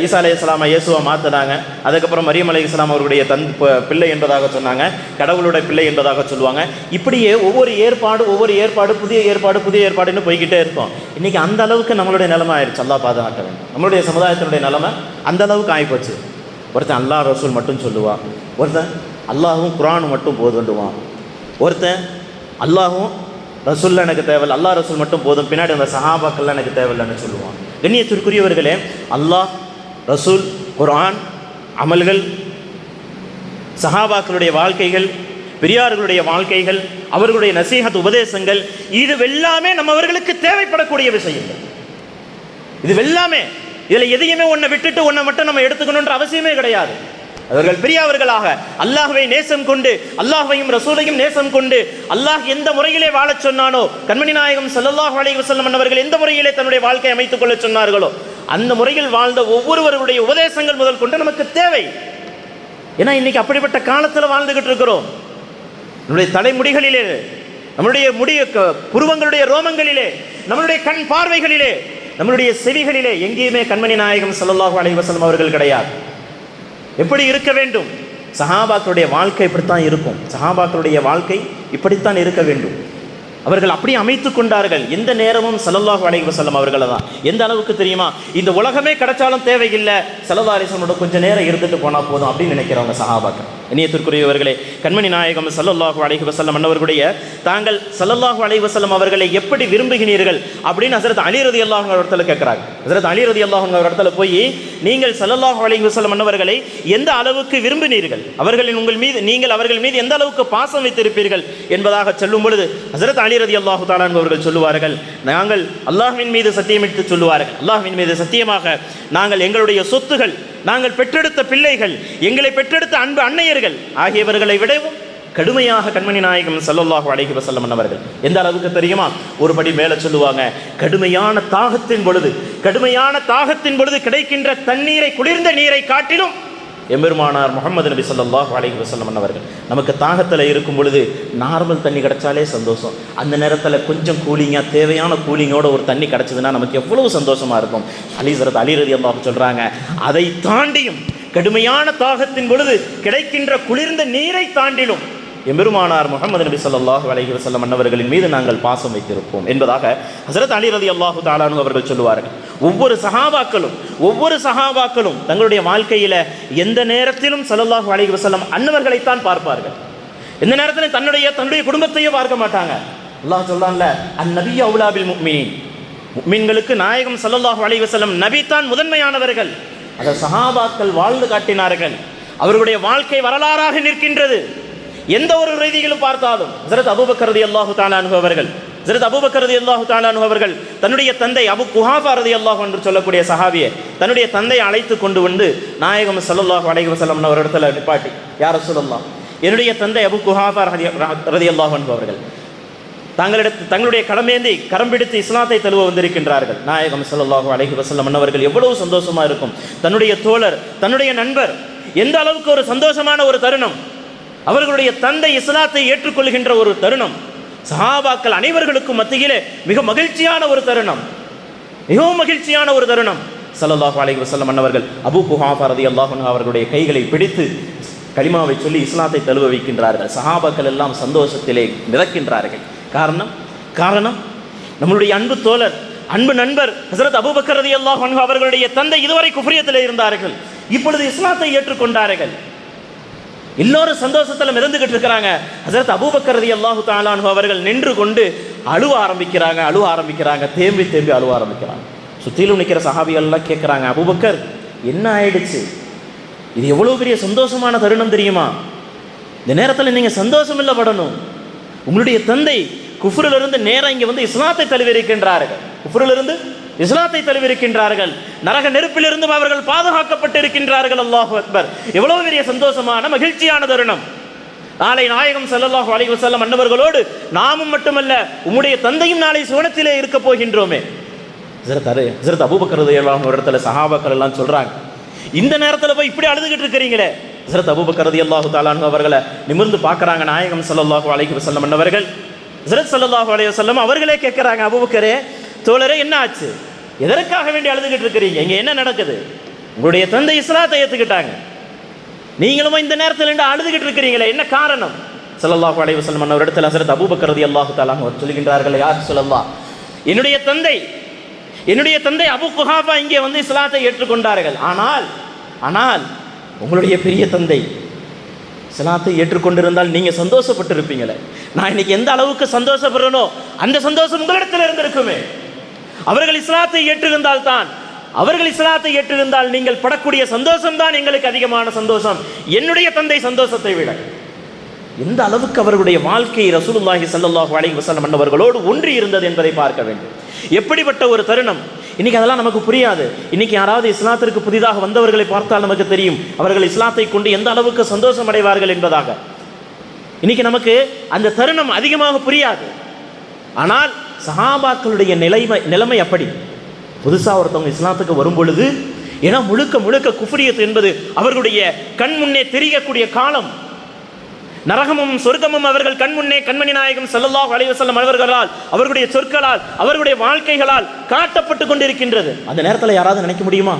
ஈசா அலைஹிஸ்ஸலாமை இயேசுவை மாற்றினாங்க, அதுக்கப்புறம் மரியம் அலைஹிஸ்ஸலாம் அவருடைய பிள்ளை என்பதாக சொன்னாங்க, கடவுளுடைய பிள்ளை என்பதாக சொல்லுவாங்க. இப்படியே ஒவ்வொரு ஏற்பாடு புதிய ஏற்பாடுன்னு போய்கிட்டே இருக்கும். இன்றைக்கி அந்த அளவுக்கு நம்மளுடைய நிலைமை ஆயிடுச்சு. அல்லாஹ் பாதுகாக்க வேண்டும். நம்மளுடைய சமுதாயத்தினுடைய நிலைமை அந்த அளவுக்கு ஆகிப்போச்சு. ஒருத்தன் அல்லாஹ் ரசூல் மட்டும் சொல்லுவான், ஒருத்தன் அல்லாஹும் குர்ஆன் மட்டும் போதுண்டுவான், ஒருத்தன் அல்லாஹும் ரசூல் எனக்கு தேவையில்லை, அல்லாஹ் ரசூல் மட்டும் போதும், பின்னாடி அந்த சஹாபாக்கள்லாம் எனக்கு தேவையில்லைன்னு சொல்லுவான். கண்ணியத்திற்குரியவர்களே, அல்லாஹ், ரசூல், குர்ஆன், அமல்கள், சஹாபாக்களுடைய வாழ்க்கைகள், பெரியார்களுடைய வாழ்க்கைகள், அவர்களுடைய நசீஹத் உபதேசங்கள், இது எல்லாமே நம்மவர்களுக்கு தேவைப்படக்கூடிய விஷயங்கள். இது எல்லாமே, இதில் எதையுமே ஒன்றை விட்டுட்டு ஒன்றை மட்டும் நம்ம எடுத்துக்கணுன்ற அவசியமே கிடையாது. அவர்கள் பெரியவர்களாக அல்லாஹ்வை நேசம் கொண்டு, அல்லாஹ்வையும் ரசூலையும் நேசம் கொண்டு, அல்லாஹ் எந்த முறையிலே வாழச் சொன்னானோ, கண்மணி நாயகம் ஸல்லல்லாஹு அலைஹி வஸல்லம் அவர்கள் எந்த முறையிலே தன்னுடைய வாழ்க்கையை அமைத்துக் கொள்ள சொன்னார்களோ அந்த முறையில் வாழ்ந்த ஒவ்வொருவருடைய உபதேசங்கள் முதல் கொண்டு நமக்கு தேவை. ஏன்னா இன்னைக்கு அப்படிப்பட்ட காலத்தில் வாழ்ந்துகிட்டு இருக்கிறோம். நம்முடைய தலைமுடிகளிலே, நம்மளுடைய புருவங்களுடைய ரோமங்களிலே, நம்மளுடைய கண் பார்வைகளிலே, நம்மளுடைய செவிகளிலே எங்கேயுமே கண்மணி நாயகம் ஸல்லல்லாஹு அலைஹி வஸல்லம் அவர்கள் கிடையாது. எப்படி இருக்க வேண்டும்? சஹாபாக்களுடைய வாழ்க்கை இப்படித்தான் இருக்கும். சஹாபாக்களுடைய வாழ்க்கை இப்படித்தான் இருக்க வேண்டும். அவர்கள் அப்படி அமைத்து கொண்டார்கள். எந்த நேரமும் ஸல்லல்லாஹு அலைஹி வஸல்லம் அவர்களை தான். எந்த அளவுக்கு தெரியுமா, இந்த உலகமே கிடைச்சாலும் தேவையில்லை, ஸல்லல்லாஹு அலைஹி வஸல்லம் கொஞ்சம் நேரம் இருந்துட்டு போனால் போதும் அப்படின்னு நினைக்கிறவங்க சஹாபாக்கள். இனியத்திற்குரியவர்களே, கண்மணி நாயகம் ஸல்லல்லாஹு அலைஹி வஸல்லம் அன்னவர்களுடைய தாங்கள் ஸல்லல்லாஹு அலைஹி வஸல்லம் அவர்களை எப்படி விரும்புகிறீர்கள் அப்படின்னு ஹஸரத் அலி ரலியல்லாஹு அன்ஹு இடத்துல கேட்குறாங்க. ஹஸரத் அலி ரலியல்லாஹு அன்ஹு இடத்துல போய், நீங்கள் ஸல்லல்லாஹு அலைஹி வஸல்லம் அன்னவர்களை எந்த அளவுக்கு விரும்பினீர்கள், நீங்கள் அவர்கள் மீது எந்த அளவுக்கு பாசம் வைத்திருப்பீர்கள் என்பதாக சொல்லும் பொழுது ஹஸரத் அலி ரலியல்லாஹு தஆலா அவர்கள் சொல்லுவார்கள், நாங்கள் அல்லாஹ்வின் மீது சத்தியமிட்டு சொல்லுவார்கள், அல்லாஹ்வின் மீது சத்தியமாக நாங்கள் எங்களுடைய சொத்துகள், நாங்கள் பெற்றெடுத்த பிள்ளைகள், எங்களை பெற்றெடுத்த அன்பு அன்னையர்கள் ஆகியவர்களை விடவும் கடுமையாக கண்மணி நாயகம் ஸல்லல்லாஹு அலைஹி வஸல்லம் அவர்கள் எந்த அளவுக்கு தெரியுமா, ஒரு படி மேலே சொல்லுவாங்க, கடுமையான தாகத்தின் பொழுது கிடைக்கின்ற தண்ணீரை, குளிர்ந்த நீரை காட்டிலும் எம்பெருமானார் முஹம்மது நபி ஸல்லல்லாஹு அலைஹி வஸல்லம் அவர்கள் நமக்கு தாகத்தில் இருக்கும் பொழுது நார்மல் தண்ணி கிடைச்சாலே சந்தோஷம். அந்த நேரத்தில் கொஞ்சம் கூலிங்காக, தேவையான கூலிங்கோட ஒரு தண்ணி கிடச்சிதுன்னா நமக்கு எவ்வளவு சந்தோஷமாக இருக்கும். அலி ரலியல்லாஹு சொல்கிறாங்க, அதை தாண்டியும் கடுமையான தாகத்தின் பொழுது கிடைக்கின்ற குளிர்ந்த நீரை தாண்டிலும் எம்பெருமானார் முஹம்மது நபி ஸல்லல்லாஹு அலைஹி வஸல்லம் அன்னவர்களின் மீது நாங்கள் பாசம் வைத்திருப்போம் என்பதாக ஹஸரத் அலி ரலியல்லாஹு தஆலா அன்ஹு அவர்கள் சொல்லுவார்கள். ஒவ்வொரு சஹாபாக்களும் தங்களுடைய வாழ்க்கையில் எந்த நேரத்திலும் ஸல்லல்லாஹு அலைஹி வஸல்லம் அன்னவர்களைத்தான் பார்ப்பார்கள். எந்த நேரத்திலும் தன்னுடைய குடும்பத்தையே பார்க்க மாட்டாங்க. அல்லாஹ் சொல்றான்ல, அந்நபியு அவுலா பில் முஃமினீன், முஃமின்களுக்கு நாயகம் ஸல்லல்லாஹு அலைஹி வஸல்லம் நபி தான் முதன்மையானவர்கள். அதை சஹாபாக்கள் வாழ்ந்து காட்டினார்கள். அவர்களுடைய வாழ்க்கை வரலாறாக நிற்கின்றது. எந்த ஒரு ரீதியிலும் பார்த்தாலும் ஹஸரத் அபூபக்கர் ரலியல்லாஹு தஆலா அன்ஹு அவர்கள் தன்னுடைய தந்தை அபு குஹாஃபா ரலியல்லாஹு அன்ஹு என்று சொல்லக்கூடிய சஹாபியை தன்னுடைய தந்தையை அழைத்து கொண்டு வந்து நாயகம் ஸல்லல்லாஹு அலைஹி வஸல்லம் ஒரு இடத்துல நிப்பாட்டி, யா ரசூலல்லாஹ், என்னுடைய தந்தை அபு குஹாஃபா ரலியல்லாஹு அன்ஹு அவர்கள் தங்களுடைய கடமேந்தி கரம் பிடித்து இஸ்லாத்தை தழுவ வந்திருக்கின்றார்கள். நாயகம் ஸல்லல்லாஹு அலைஹி வஸல்லம் அவர்கள் எவ்வளவு சந்தோஷமா இருக்கும். தன்னுடைய தோழர், தன்னுடைய நண்பர், எந்த அளவுக்கு ஒரு சந்தோஷமான ஒரு தருணம். அவர்களுடைய தந்தை இஸ்லாத்தை ஏற்றுக்கொள்கின்ற ஒரு தருணம். சஹாபாக்கள் அனைவர்களுக்கும் மத்தியிலே மிகவும் மகிழ்ச்சியான ஒரு தருணம். ஸல்லல்லாஹு அலைஹி வஸல்லம் அன்னவர்கள் அபூ குஹாஃபா ரலியல்லாஹு அன்ஹு அவர்களுடைய கைகளை பிடித்து கலிமாவை சொல்லி இஸ்லாத்தை தழுவ வைக்கின்றார்கள். சஹாபாக்கள் எல்லாம் சந்தோஷத்திலே மிதக்கின்றார்கள். காரணம் நம்மளுடைய அன்பு தோழர், அன்பு நண்பர் ஹஸரத் அபூபக்கர் ரலியல்லாஹு அன்ஹு அவர்களுடைய தந்தை இதுவரை குஃப்ரியத்திலே இருந்தார்கள், இப்பொழுது இஸ்லாத்தை ஏற்றுக்கொண்டார்கள். எல்லோரும் சந்தோஷத்தில் மிதந்துகிட்டு இருக்கிறாங்க. ஹஸரத் அபூபக்கர் ரலியல்லாஹு தஆலா அன்ஹு அவர்கள் நின்று கொண்டு அழுவ ஆரம்பிக்கிறாங்க. தேம்பி அழுவ ஆரம்பிக்கிறாங்க. சுற்றிலும் நிற்கிற சஹாபிகள்லாம் கேட்குறாங்க, அபூபக்கர் என்ன ஆயிடுச்சு? இது எவ்வளோ பெரிய சந்தோஷமான தருணம் தெரியுமா? இந்த நேரத்தில் நீங்கள் சந்தோஷம் இல்லை படணும். உங்களுடைய தந்தை குஃப்ரிலிருந்து நேராக இங்கே வந்து இஸ்லாத்தை தழுவிருக்கின்றார்கள். நரக நெருப்பிலிருந்தும் அவர்கள் பாதுகாக்கப்பட்டு இருக்கின்றார்கள். அல்லாஹு அக்பர். எவ்வளவு பெரிய சந்தோஷமான மகிழ்ச்சியான தருணம். நாளை நாயகம் ஸல்லல்லாஹு அலைஹி வஸல்லம் அன்னவர்களோடு நாமும் மட்டுமல்ல, உம்முடைய தந்தையும் நாளை சுவனத்திலே இருக்க போகின்றோமே. ஹஸரத் அபூபக்கர் ரலியல்லாஹு அன்ஹு இடத்துல சஹாபாக்கள் எல்லாம் சொல்றாங்க, இந்த நேரத்தில் போய் இப்படி அழுதுகிட்டு இருக்கிறீங்களே. ஹஸரத் அபூபக்கர் ரலியல்லாஹு தஆலா அன்ஹு அவர்களை நிமிர்ந்து பார்க்குறாங்க நாயகம் ஸல்லல்லாஹு அலைஹி வஸல்லம் அன்னவர்கள். ஹஸரத் ஸல்லல்லாஹு அலைஹி வஸல்லம் அவர்களே கேட்குறாங்க, அபூபக்கரே, தோழரே, என்ன ஆச்சு? எதற்காக வேண்டி அழுதுகிட்டு இருக்கிறீங்க? இங்கே என்ன நடக்குது? உங்களுடைய தந்தை இஸ்லாத்தை ஏற்றுக்கிட்டாங்க, நீங்களும் இந்த நேரத்தில் அழுதுகிட்டு இருக்கிறீங்களே, என்ன காரணம்? ஸல்லல்லாஹு அலைஹி வஸல்லம் அன்ன ஒரு இடத்துல ஹஸரத் அபூபக்கர் ரலியல்லாஹு தஆலா அன்ஹு சொல்லுகின்றார்கள், யார் ஸல்லல்லாஹ், என்னுடைய தந்தை அபு குஹாஃபா இங்கே வந்து இஸ்லாத்தை ஏற்றுக்கொண்டார்கள். ஆனால் உங்களுடைய பெரிய தந்தை இஸ்லாத்தை ஏற்றுக்கொண்டிருந்தால் நீங்கள் சந்தோஷப்பட்டு இருப்பீங்களே. நான் இன்னைக்கு எந்த அளவுக்கு சந்தோஷப்படுறேனோ அந்த சந்தோஷம் உங்களிடத்தில் இருந்திருக்குமே. அவர்கள் இஸ்லாத்தை ஏற்றிருந்தால் நீங்கள் படக்கூடிய சந்தோஷம் தான் எங்களுக்கு அதிகமான சந்தோஷம், என்னுடைய தந்தை சந்தோஷத்தை விட. எந்த அளவுக்கு அவர்களுடைய வாழ்க்கை ரசூலுல்லாஹி ஸல்லல்லாஹு அலைஹி வஸல்லம் அன்னவர்களோடு ஒன்றி இருந்தது என்பதை பார்க்க வேண்டும். எப்படிப்பட்ட ஒரு தருணம். இன்னைக்கு அதெல்லாம் நமக்கு புரியாது. இன்னைக்கு யாராவது இஸ்லாத்திற்கு புதிதாக வந்தவர்களை பார்த்தால் நமக்கு தெரியும் அவர்கள் இஸ்லாத்தை கொண்டு எந்த அளவுக்கு சந்தோஷம் அடைவார்கள் என்பதாக. இன்னைக்கு நமக்கு அந்த தருணம் அதிகமாக புரியாது. ஆனால் சஹாபாக்களுடைய நிலைமை அப்படி. புதுசாக ஒருத்தவங்க இஸ்லாத்துக்கு வரும் பொழுது, ஏன்னா முழுக்க குஃப்ரியத் என்பது அவர்களுடைய கண் முன்னே தெரியக்கூடிய காலம். நரகமும் சொர்க்கமும் அவர்கள் கண்முன்னே கண்மணி நாயகம் ஸல்லல்லாஹு அலைஹி வஸல்லம் அவர்களால், அவர்களுடைய சொற்களால், அவர்களுடைய வாழ்க்கைகளால் காட்டப்பட்டு கொண்டிருக்கின்றது. அந்த நேரத்தில் யாராவது நினைக்க முடியுமா,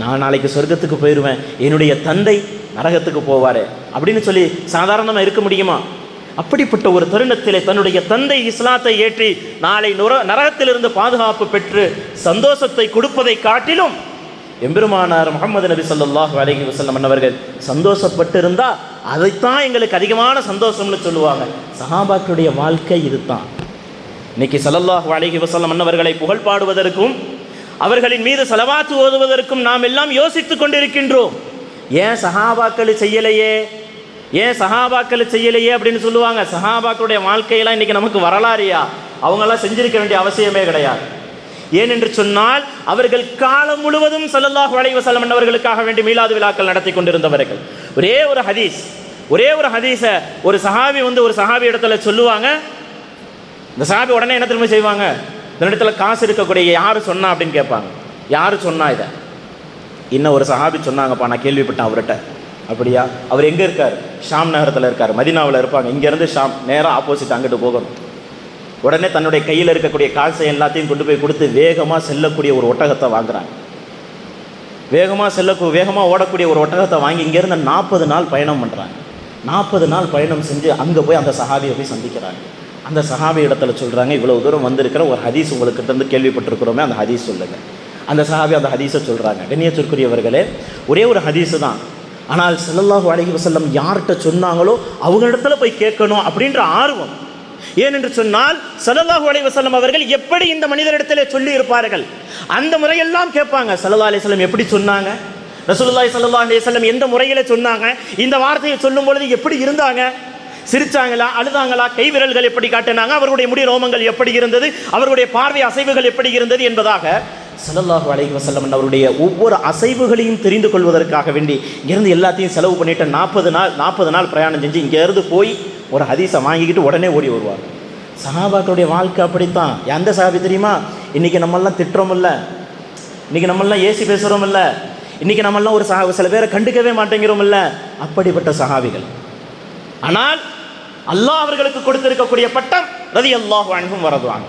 நான் நாளைக்கு சொர்க்கத்துக்கு போயிடுவேன், என்னுடைய தந்தை நரகத்துக்கு போவார் அப்படின்னு சொல்லி சாதாரணமாக இருக்க முடியுமா? அப்படிப்பட்ட ஒரு தருணத்திலே தன்னுடைய தந்தை இஸ்லாத்தை ஏற்றி நாளை நரகத்திலிருந்து பாதுகாப்பு பெற்று சந்தோஷத்தை கொடுப்பதை காட்டிலும் எம்பெருமானார் முஹம்மது நபி ஸல்லல்லாஹு அலைஹி வஸல்லம் அன்னவர்கள் சந்தோஷப்பட்டு இருந்தால் அதைத்தான் எங்களுக்கு அதிகமான சந்தோஷம்னு சொல்லுவாங்க. சஹாபாக்களுடைய வாழ்க்கை இதுதான். இன்னைக்கு ஸல்லல்லாஹு அலைஹி வஸல்லம் அன்னவர்களை புகழ் பாடுவதற்கும் அவர்களின் மீது ஸலவாத் ஓதுவதற்கும் நாம் எல்லாம் யோசித்துக் கொண்டிருக்கின்றோம். ஏன் சஹாபாக்கள் செய்யலையே அப்படின்னு சொல்லுவாங்க. சஹாபாக்களுடைய வாழ்க்கையெல்லாம் இன்னைக்கு நமக்கு வரலாறியா? அவங்கெல்லாம் செஞ்சிருக்க வேண்டிய அவசியமே கிடையாது. ஏனென்று சொன்னால் அவர்கள் காலம் முழுவதும் ஸல்லல்லாஹு அலைஹி வஸல்லம் அன்னவர்களுக்காக வேண்டி மீலாது விழாக்கள் நடத்தி கொண்டிருந்தவர்கள். ஒரே ஒரு ஹதீஸை ஒரு சஹாபி வந்து ஒரு சஹாபி இடத்துல சொல்லுவாங்க. இந்த சஹாபி உடனே என்ன திரும்ப செய்வாங்க, இந்த இடத்துல காசு இருக்கக்கூடிய யார் சொன்னா அப்படின்னு கேட்பாங்க. யார் சொன்னா இதை? இன்னும் ஒரு சஹாபி சொன்னாங்கப்பா, நான் கேள்விப்பட்டேன் அவர்கிட்ட. அப்படியா? அவர் எங்கே இருக்கார்? ஷாம் நகரத்தில் இருக்கார், மதீனாவில் இருப்பாங்க. இங்கேருந்து ஷாம் நேராக ஆப்போசிட் அங்கிட்டு போகணும். உடனே தன்னுடைய கையில் இருக்கக்கூடிய காசை எல்லாத்தையும் கொண்டு போய் கொடுத்து வேகமாக செல்லக்கூடிய ஒரு ஒட்டகத்தை வாங்குறாங்க. வேகமாக ஓடக்கூடிய ஒரு ஒட்டகத்தை வாங்கி இங்கேருந்து 40 நாள் பயணம் பண்ணுறாங்க. 40 நாள் பயணம் செஞ்சு அங்கே போய் அந்த சஹாபியை போய் சந்திக்கிறாங்க. அந்த சஹாபி இடத்துல சொல்கிறாங்க, இவ்வளோ தூரம் வந்திருக்கிற ஒரு ஹதீஸ் உங்கள்கிட்ட இருந்து கேள்விப்பட்டிருக்கிறோமே, அந்த ஹதீஸ் சொல்லுங்கள். அந்த சஹாபி அந்த ஹதீஸை சொல்கிறாங்க. கண்ணியத்திற்குரியவர்களே, ஒரே ஒரு ஹதீஸு தான், ஆனால் ஸல்லல்லாஹு அலைஹி வஸல்லம் யார்கிட்ட சொன்னாங்களோ அவங்களிடத்துல போய் கேட்கணும் அப்படின்ற ஆர்வம். ஏனென்று சொன்னால் ஸல்லல்லாஹு அலைஹி வஸல்லம் அவர்கள் எப்படி இந்த மனிதரிடத்திலே சொல்லி இருப்பார்கள் அந்த முறையெல்லாம் கேட்பாங்க. ஸல்லல்லாஹு அலைஹி வஸல்லம் எப்படி சொன்னாங்க, ரசூலுல்லாஹி ஸல்லல்லாஹு அலைஹி வஸல்லம் எந்த முறையில் சொன்னாங்க, இந்த வார்த்தையை சொல்லும் பொழுது எப்படி இருந்தாங்க, சிரிச்சாங்களா, அழுதாங்களா, கைவிரல்கள் எப்படி காட்டினாங்க, அவர்களுடைய முடி ரோமங்கள் எப்படி இருந்தது, அவருடைய பார்வை அசைவுகள் எப்படி இருந்தது என்பதாக ஸல்லல்லாஹு அலைஹி வஸல்லம் அவருடைய ஒவ்வொரு அசைவுகளையும் தெரிந்து கொள்வதற்காக வேண்டி இங்கேருந்து எல்லாத்தையும் செலவு பண்ணிட்டு 40 நாள் பிரயாணம் செஞ்சு இங்கேருந்து போய் ஒரு ஹதீஸை வாங்கிக்கிட்டு உடனே ஓடி வருவாங்க. சஹாபாக்களுடைய வாழ்க்கை அப்படித்தான். எந்த சஹாபி தெரியுமா? இன்றைக்கி நம்மெல்லாம் திட்டுறோம் இல்லை, இன்றைக்கி நம்மெல்லாம் ஏசி பேசுகிறோம் இல்லை, இன்றைக்கி நம்மெல்லாம் ஒரு சில பேரை கண்டுக்கவே மாட்டேங்கிறோம் இல்லை, அப்படிப்பட்ட சஹாபிகள். ஆனால் அல்லாஹ் அவர்களுக்கு கொடுத்திருக்கக்கூடிய பட்டம் ரலியல்லாஹு அன்ஹும் வரதுவாங்க.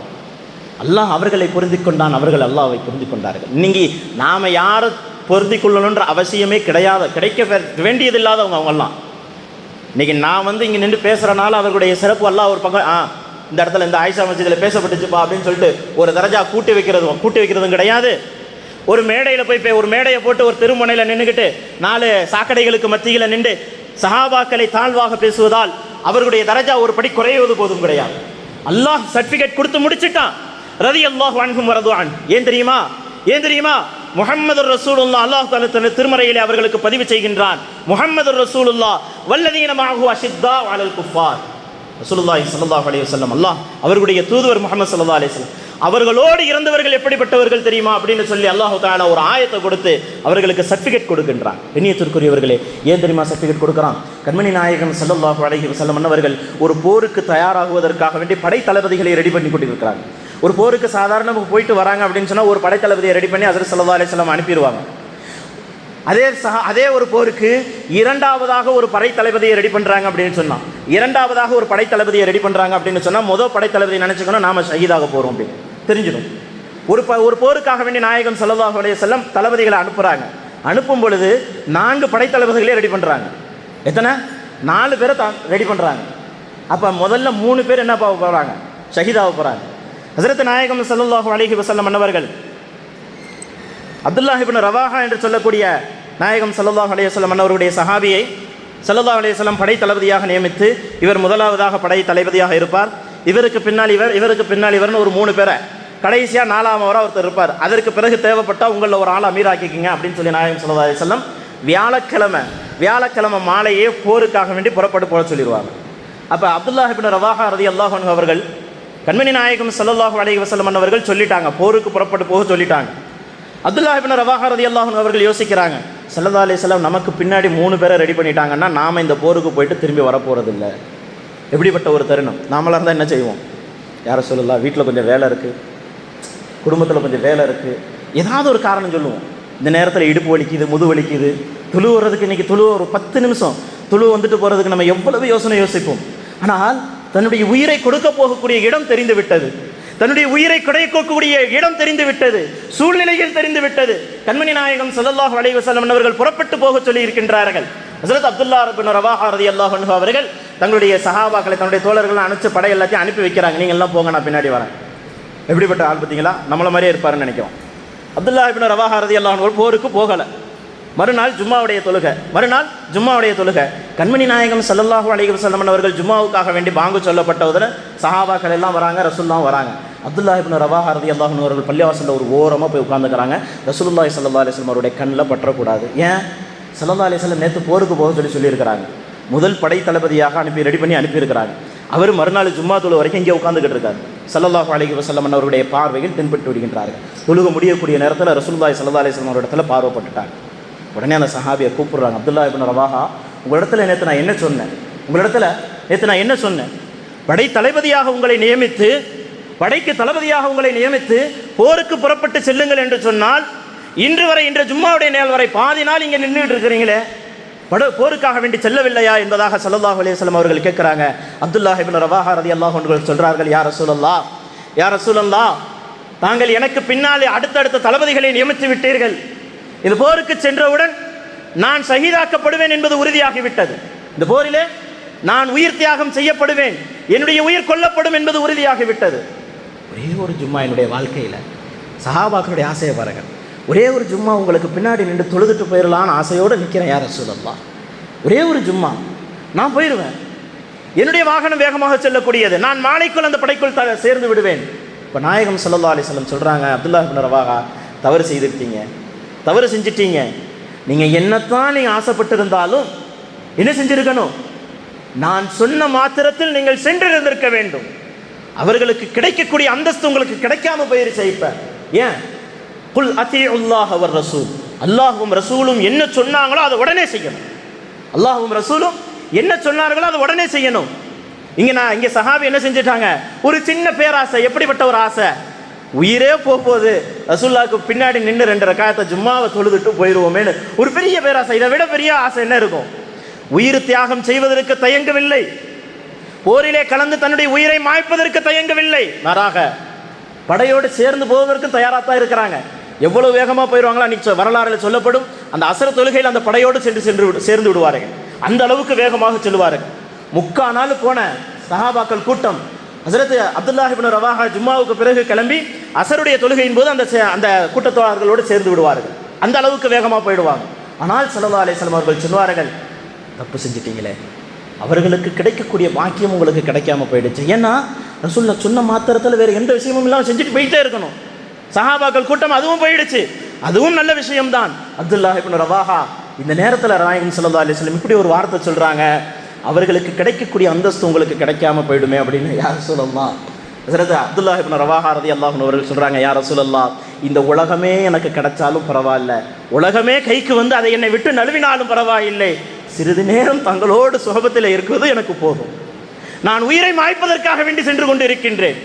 அல்லாஹ் அவர்களை பொருந்தி கொண்டான், அவர்கள் அல்லாஹ்வை பொருந்தி கொண்டார்கள். இன்னைக்கு நாம் யாரை பொருந்தி கொள்ளணுன்ற அவசியமே கிடைக்க வேண்டியதில்லாதவங்க அவங்கெல்லாம். இன்றைக்கி நான் இங்கே நின்று பேசுகிறனால அவர்களுடைய சிறப்பு அல்லாஹ் ஒரு பக்கம் இந்த இடத்துல இந்த ஆயிஷா மஸ்ஜிதில் பேசப்பட்டுச்சுப்பா அப்படின்னு சொல்லிட்டு ஒரு தரஜா கூட்டி வைக்கிறதும் கிடையாது. ஒரு மேடையில் போய் ஒரு மேடையை போட்டு ஒரு தெருமுனையில் நின்றுக்கிட்டு 4 சாக்கடைகளுக்கு மத்தியில் நின்று சஹாபாக்களை தாழ்வாக பேசுவதால் அவர்களுடைய தரஜா ஒரு படி குறைவது போதும் கிடையாது. அல்லாஹ் சர்டிஃபிகேட் கொடுத்து முடிச்சுட்டான். ரலியல்லாஹு அன்ஹும் வரதுவான். ஏன் தெரியுமா? முஹம்மது ரசூலுல்லாஹ் அல்லாஹ் தஆலா திருமறையிலே அவர்களுக்கு பதிவு செய்கின்றான். முஹம்மது ரசூலுல்லாஹ் வல்லதீன மஅஹு அஷித்தாஉ அலல் குஃபார். ரசூலுல்லாஹி ஸல்லல்லாஹு அலைஹி வஸல்லம் அல்லாஹ் அவர்களுடைய தூதுவர் முஹம்மது ஸல்லல்லாஹு அலைஹி வஸல்லம் அவர்களோடு இறந்தவர்கள் எப்படிப்பட்டவர்கள் தெரியுமா அப்படின்னு சொல்லி அல்லாஹ் தஆலா ஒரு ஆயத்தை கொடுத்து அவர்களுக்கு சர்டிஃபிகேட் கொடுக்கின்றான். கண்ணியத்திற்குரியவர்களே, ஏன் தெரியுமா சர்டிஃபிகேட் கொடுக்குறான்? கண்மணி நாயகம் ஸல்லல்லாஹு அலைஹி வஸல்லம் அவர்கள் ஒரு போருக்கு தயாராகுவதற்காக வேண்டி படை தளபதிகளை ரெடி பண்ணி கொண்டிருக்கிறாங்க. ஒரு போருக்கு சாதாரணமாக போயிட்டு வராங்க அப்படின்னு சொன்னால் ஒரு படைத்தளபதியை ரெடி பண்ணி ஹஜ்ரத் ஸல்லல்லாஹு அலைஹி வஸல்லம் அனுப்பிடுவாங்க. அதே ஒரு போருக்கு இரண்டாவதாக ஒரு படைத்தளபதியை ரெடி பண்ணுறாங்க அப்படின்னு சொன்னால் முதல் படைத்தளபதியை நினச்சிக்கணும் நாம ஷஹீதாக போகிறோம் அப்படின்னு தெரிஞ்சிடும். ஒரு போருக்காக வேண்டிய நாயகம் ஸல்லல்லாஹு அலைஹி வஸல்லம் தளபதிகளை அனுப்பும் பொழுது 4 படைத்தளபதிகளே ரெடி பண்ணுறாங்க. எத்தனை? 4 பேரை ரெடி பண்ணுறாங்க. அப்போ முதல்ல 3 பேர் என்ன போகிறாங்க? ஷஹீதாக போகிறாங்க. ஹஜ்ரத் நாயகம் ஸல்லல்லாஹு அலைஹி வஸல்லம் அன்னவர்கள் அப்துல்லாஹ் இப்னு ரவாஹா என்று சொல்லக்கூடிய நாயகம் ஸல்லல்லாஹு அலைஹி வஸல்லம் அன்னவருடைய சஹாபியை ஸல்லல்லாஹு அலைஹி வஸல்லம் படை தளபதியாக நியமித்து இவர் முதலாவதாக படை தளபதியாக இருப்பார். இவருக்கு பின்னால் இவர்னு ஒரு 3 பேரை, கடைசியாக 4ஆமவராக ஒருத்தர் இருப்பார். அதற்கு பிறகு தேவைப்பட்டால் உங்களில் ஒரு ஆள் அமீராக்கிக்கிங்க அப்படின்னு சொல்லி நாயகம் ஸல்லல்லாஹு அலைஹி வஸல்லம் வியாழக்கிழமை மாலையே போருக்காக வேண்டி போட சொல்லிடுவாங்க. அப்போ அப்துல்லாஹ் இப்னு ரவாஹா ரலியல்லாஹு அன்ஹு அவர்கள் கண்மணி நாயகம் ஸல்லல்லாஹு அலைஹி வஸல்லம் அவர்கள் சொல்லிட்டாங்க, போருக்கு புறப்பட்டு போக சொல்லிட்டாங்க. அப்துல்லாஹ் இப்னு ரவாஹா ரலியல்லாஹு அன்ஹு அவர்கள் யோசிக்கிறாங்க, ஸல்லல்லாஹு அலைஹி வஸல்லம் நமக்கு பின்னாடி 3 பேரை ரெடி பண்ணிட்டாங்கன்னா நாம் இந்த போருக்கு போயிட்டு திரும்பி வரப்போகிறதில்ல. எப்படிப்பட்ட ஒரு தருணம்! நாமளாக இருந்தால் என்ன செய்வோம்? யாரை சொல்லலாம், வீட்டில் கொஞ்சம் வேலை இருக்குது, குடும்பத்தில் கொஞ்சம் வேலை இருக்குது, ஏதாவது ஒரு காரணம் சொல்லுவோம். இந்த நேரத்தில் இடுப்பு வலிக்குது, முது வலிக்குது, துளுவுறதுக்கு இன்றைக்கி ஒரு 10 நிமிஷம் வந்துட்டு போகிறதுக்கு நம்ம எவ்வளவு யோசிப்போம். ஆனால் தன்னுடைய உயிரை கொடுக்க போகக்கூடிய இடம் தெரிந்து விட்டது, சூழ்நிலையில் தெரிந்து விட்டது. கண்மணி நாயகம் ஸல்லல்லாஹு அலைஹி வஸல்லம் அவர்கள் புறப்பட்டு போக சொல்லி இருக்கின்றார்கள். ஹஜ்ரத் அப்துல்லாஹ் இப்னு ரவாஹா ரலியல்லாஹு அன்ஹு அவர்கள் தங்களுடைய சஹாபாக்களை, தன்னுடைய தோழர்கள் அனுப்பிச்சு படை எல்லாத்தையும் அனுப்பி வைக்கிறாங்க. நீங்கள் எல்லாம் போங்க, நான் பின்னாடி வரேன். எப்படிப்பட்ட ஆள் பார்த்தீங்களா? நம்மளை மாதிரியே இருப்பாருன்னு நினைக்கிறோம். அப்துல்லாஹ் இப்னு ரவாஹா ரலியல்லாஹு அன்ஹு போருக்கு போகலை. மறுநாள் ஜும்மாவுடைய தொழுகை. கண்மணி நாயகம் ஸல்லல்லாஹு அலைஹி வஸல்லம் அவர்கள் ஜும்மாவுக்காக வேண்டி பாங்கு சொல்லப்பட்டவுடன் சஹாபாக்கள் எல்லாம் வராங்க, ரசூலுல்லாஹ் வராங்க. அப்துல்லாஹ் இப்னு ரவாஹா ரலியல்லாஹு அன்ஹு அவர்கள் பள்ளிவாசலில் ஒரு ஓரமாக போய் உட்காந்துக்கிறாங்க. ரசூலுல்லாஹி ஸல்லல்லாஹு அலைஹி வஸல்லம் அவருடைய கண்ணில் பற்றக்கூடாது. ஏன்? ஸல்லல்லாஹு அலைஹி வஸல்லம் நேற்று போருக்கு போக சொல்லியிருக்கிறாங்க. முதல் படை தளபதியாக ரெடி பண்ணி அனுப்பியிருக்கிறாங்க. அவர் மறுநாள் ஜும்மா தொழு வரைக்கும் இங்கே உட்காந்துக்கிட்டு இருக்கார். ஸல்லல்லாஹு அலைஹி வஸல்லம் அவருடைய பார்வையில் தென்பட்டு விடுகின்றார்கள். தொழுக முடியக்கூடிய நேரத்தில் ரசூலுல்லாஹி ஸல்லல்லாஹு அலைஹி வஸல்லம் அவரிடத்துல பார்வைப்பட்டுட்டாங்க. உடனே அந்த சஹாபியை கூப்பிடுறாங்க, அப்துல்லாஹ் இப்னு ரவாஹா, உங்களிடத்தில் நேற்று நான் என்ன சொன்னேன்? படைக்கு தளபதியாக உங்களை நியமித்து போருக்கு புறப்பட்டு செல்லுங்கள் என்று சொன்னால் இன்று ஜும்மாவுடைய நாள் வரை பாதி நாள் இங்கே நின்றுட்டு இருக்கிறீங்களே, போருக்காக வேண்டி செல்லவில்லையா என்பதாக ஸல்லல்லாஹு அலைஹி வஸல்லம் அவர்கள் கேட்குறாங்க. அப்துல்லாஹ் இப்னு ரவாஹா ரலியல்லாஹு அன்ஹு சொல்கிறார்கள், யா ரசூலல்லாஹ், தாங்கள் எனக்கு பின்னாலே அடுத்தடுத்த தளபதிகளை நியமித்து விட்டீர்கள். இந்த போருக்கு சென்றவுடன் நான் ஷஹீதாக்கப்படுவேன் என்பது உறுதியாகிவிட்டது. இந்த போரிலே நான் உயிர் தியாகம் செய்யப்படுவேன், என்னுடைய உயிர் கொல்லப்படும் என்பது உறுதியாகிவிட்டது. ஒரே ஒரு ஜும்மா என்னுடைய வாழ்க்கையில், சஹாபாக்களுடைய ஆசையை பாருங்கள், ஒரே ஒரு ஜும்மா உங்களுக்கு பின்னாடி நின்று தொழுதுட்டு போயிடலான்னு ஆசையோடு நிற்கிறேன் யார் ரசூலல்லாஹ். ஒரே ஒரு ஜும்மா நான் போயிடுவேன். என்னுடைய வாகனம் வேகமாக செல்லக்கூடியது, நான் மாலைக்குள் அந்த படைக்குள் சேர்ந்து விடுவேன். இப்போ நாயகம் ஸல்லல்லாஹு அலைஹி வஸல்லம் சொல்கிறாங்க, அப்துல்லாஹ் இப்னு ரவாஹா தவறு செய்துட்டீங்க, தவறு செஞ்சிட்டீங்க. நீங்கள் என்னத்தான் நீங்கள் ஆசைப்பட்டிருந்தாலும் என்ன செஞ்சிருக்கணும், நான் சொன்ன மாத்திரத்தில் நீங்கள் சென்றிருந்திருக்க வேண்டும். அவர்களுக்கு கிடைக்கக்கூடிய அந்தஸ்து உங்களுக்கு கிடைக்காம போயிருச்சு. இப்ப ஏன் குல் அத்தீஉல்லாஹ வர் ரசூல், அல்லாஹ்வும் ரசூலும் என்ன சொன்னாங்களோ அதை உடனே செய்யணும். அல்லாஹ்வும் ரசூலும் என்ன சொன்னார்களோ அதை உடனே செய்யணும். இங்கே சஹாபி என்ன செஞ்சிட்டாங்க, ஒரு சின்ன பேராசை. எப்படிப்பட்ட ஒரு ஆசை, உயிரே போகுது, ரசூலுல்லாஹ்க்கு பின்னாடி நின்று 2 ரக்காயத்தை ஜும்மாவை தொழுதுட்டு போயிடுவோமேனு ஒரு பெரிய பேராசை. இதை விட பெரிய ஆசை என்ன இருக்கும்? உயிர் தியாகம் செய்வதற்கு தயங்கவில்லை, போரிலே கலந்து தன்னுடைய உயிரை மாய்ப்பதற்கு தயங்கவில்லை, மாறாக படையோடு சேர்ந்து போவதற்கு தயாராக இருக்கிறாங்க. எவ்வளவு வேகமாக போயிடுவாங்களா, அன்றைக்கி வரலாறுல சொல்லப்படும், அந்த அசர தொழுகையில் அந்த படையோடு சேர்ந்து விடுவார்கள். அந்த அளவுக்கு வேகமாக செல்வார்கள். 3/4 நாள் போன சஹாபாக்கள் கூட்டம் ஹஸரத் அப்துல்லாஹ் இப்னு ரவாஹா ஜும்மாவுக்கு பிறகு கிளம்பி அசருடைய தொழுகையின் போது அந்த கூட்டத்தோழர்களோடு சேர்ந்து விடுவார்கள். அந்த அளவுக்கு வேகமாக போயிடுவாங்க. ஆனால் ஸல்லல்லாஹு அலைஹி வஸல்லம் அவர்கள் சொல்வார்கள், தப்பு செஞ்சிட்டீங்களே, அவர்களுக்கு கிடைக்கக்கூடிய பாக்கியம் உங்களுக்கு கிடைக்காம போயிடுச்சு. ஏன்னா ரசூலுல்லாஹ் சொன்ன மாத்திரத்தில் வேறு எந்த விஷயமும் இல்லாமல் செஞ்சுட்டு போயிட்டே இருக்கணும். சஹாபாக்கள் கூட்டம் அதுவும் போயிடுச்சு, அதுவும் நல்ல விஷயம்தான். அப்துல்லாஹ் இப்னு ரவாஹா இந்த நேரத்தில் நாயகம் ஸல்லல்லாஹு அலைஹி வஸல்லம் இப்படி ஒரு வார்த்தை சொல்கிறாங்க, அவர்களுக்கு கிடைக்கக்கூடிய அந்தஸ்து உங்களுக்கு கிடைக்காம போயிடுமே அப்படின்னு. யா ரசூலல்லாஹ், ஹஸரத் அப்துல்லாஹ் இப்னு ரவாஹா ரலியல்லாஹு அன்ஹு அவர்கள் சொல்கிறாங்க, யா ரசூலல்லாஹ், இந்த உலகமே எனக்கு கிடைச்சாலும் பரவாயில்ல, உலகமே கைக்கு வந்து அதை என்னை விட்டு நழுவினாலும் பரவாயில்லை, சிறிது நேரம் தங்களோடு சுகபத்தில் இருக்கிறது எனக்கு போதும். நான் உயிரை மாய்ப்பதற்காக வேண்டி சென்று கொண்டு இருக்கின்றேன்.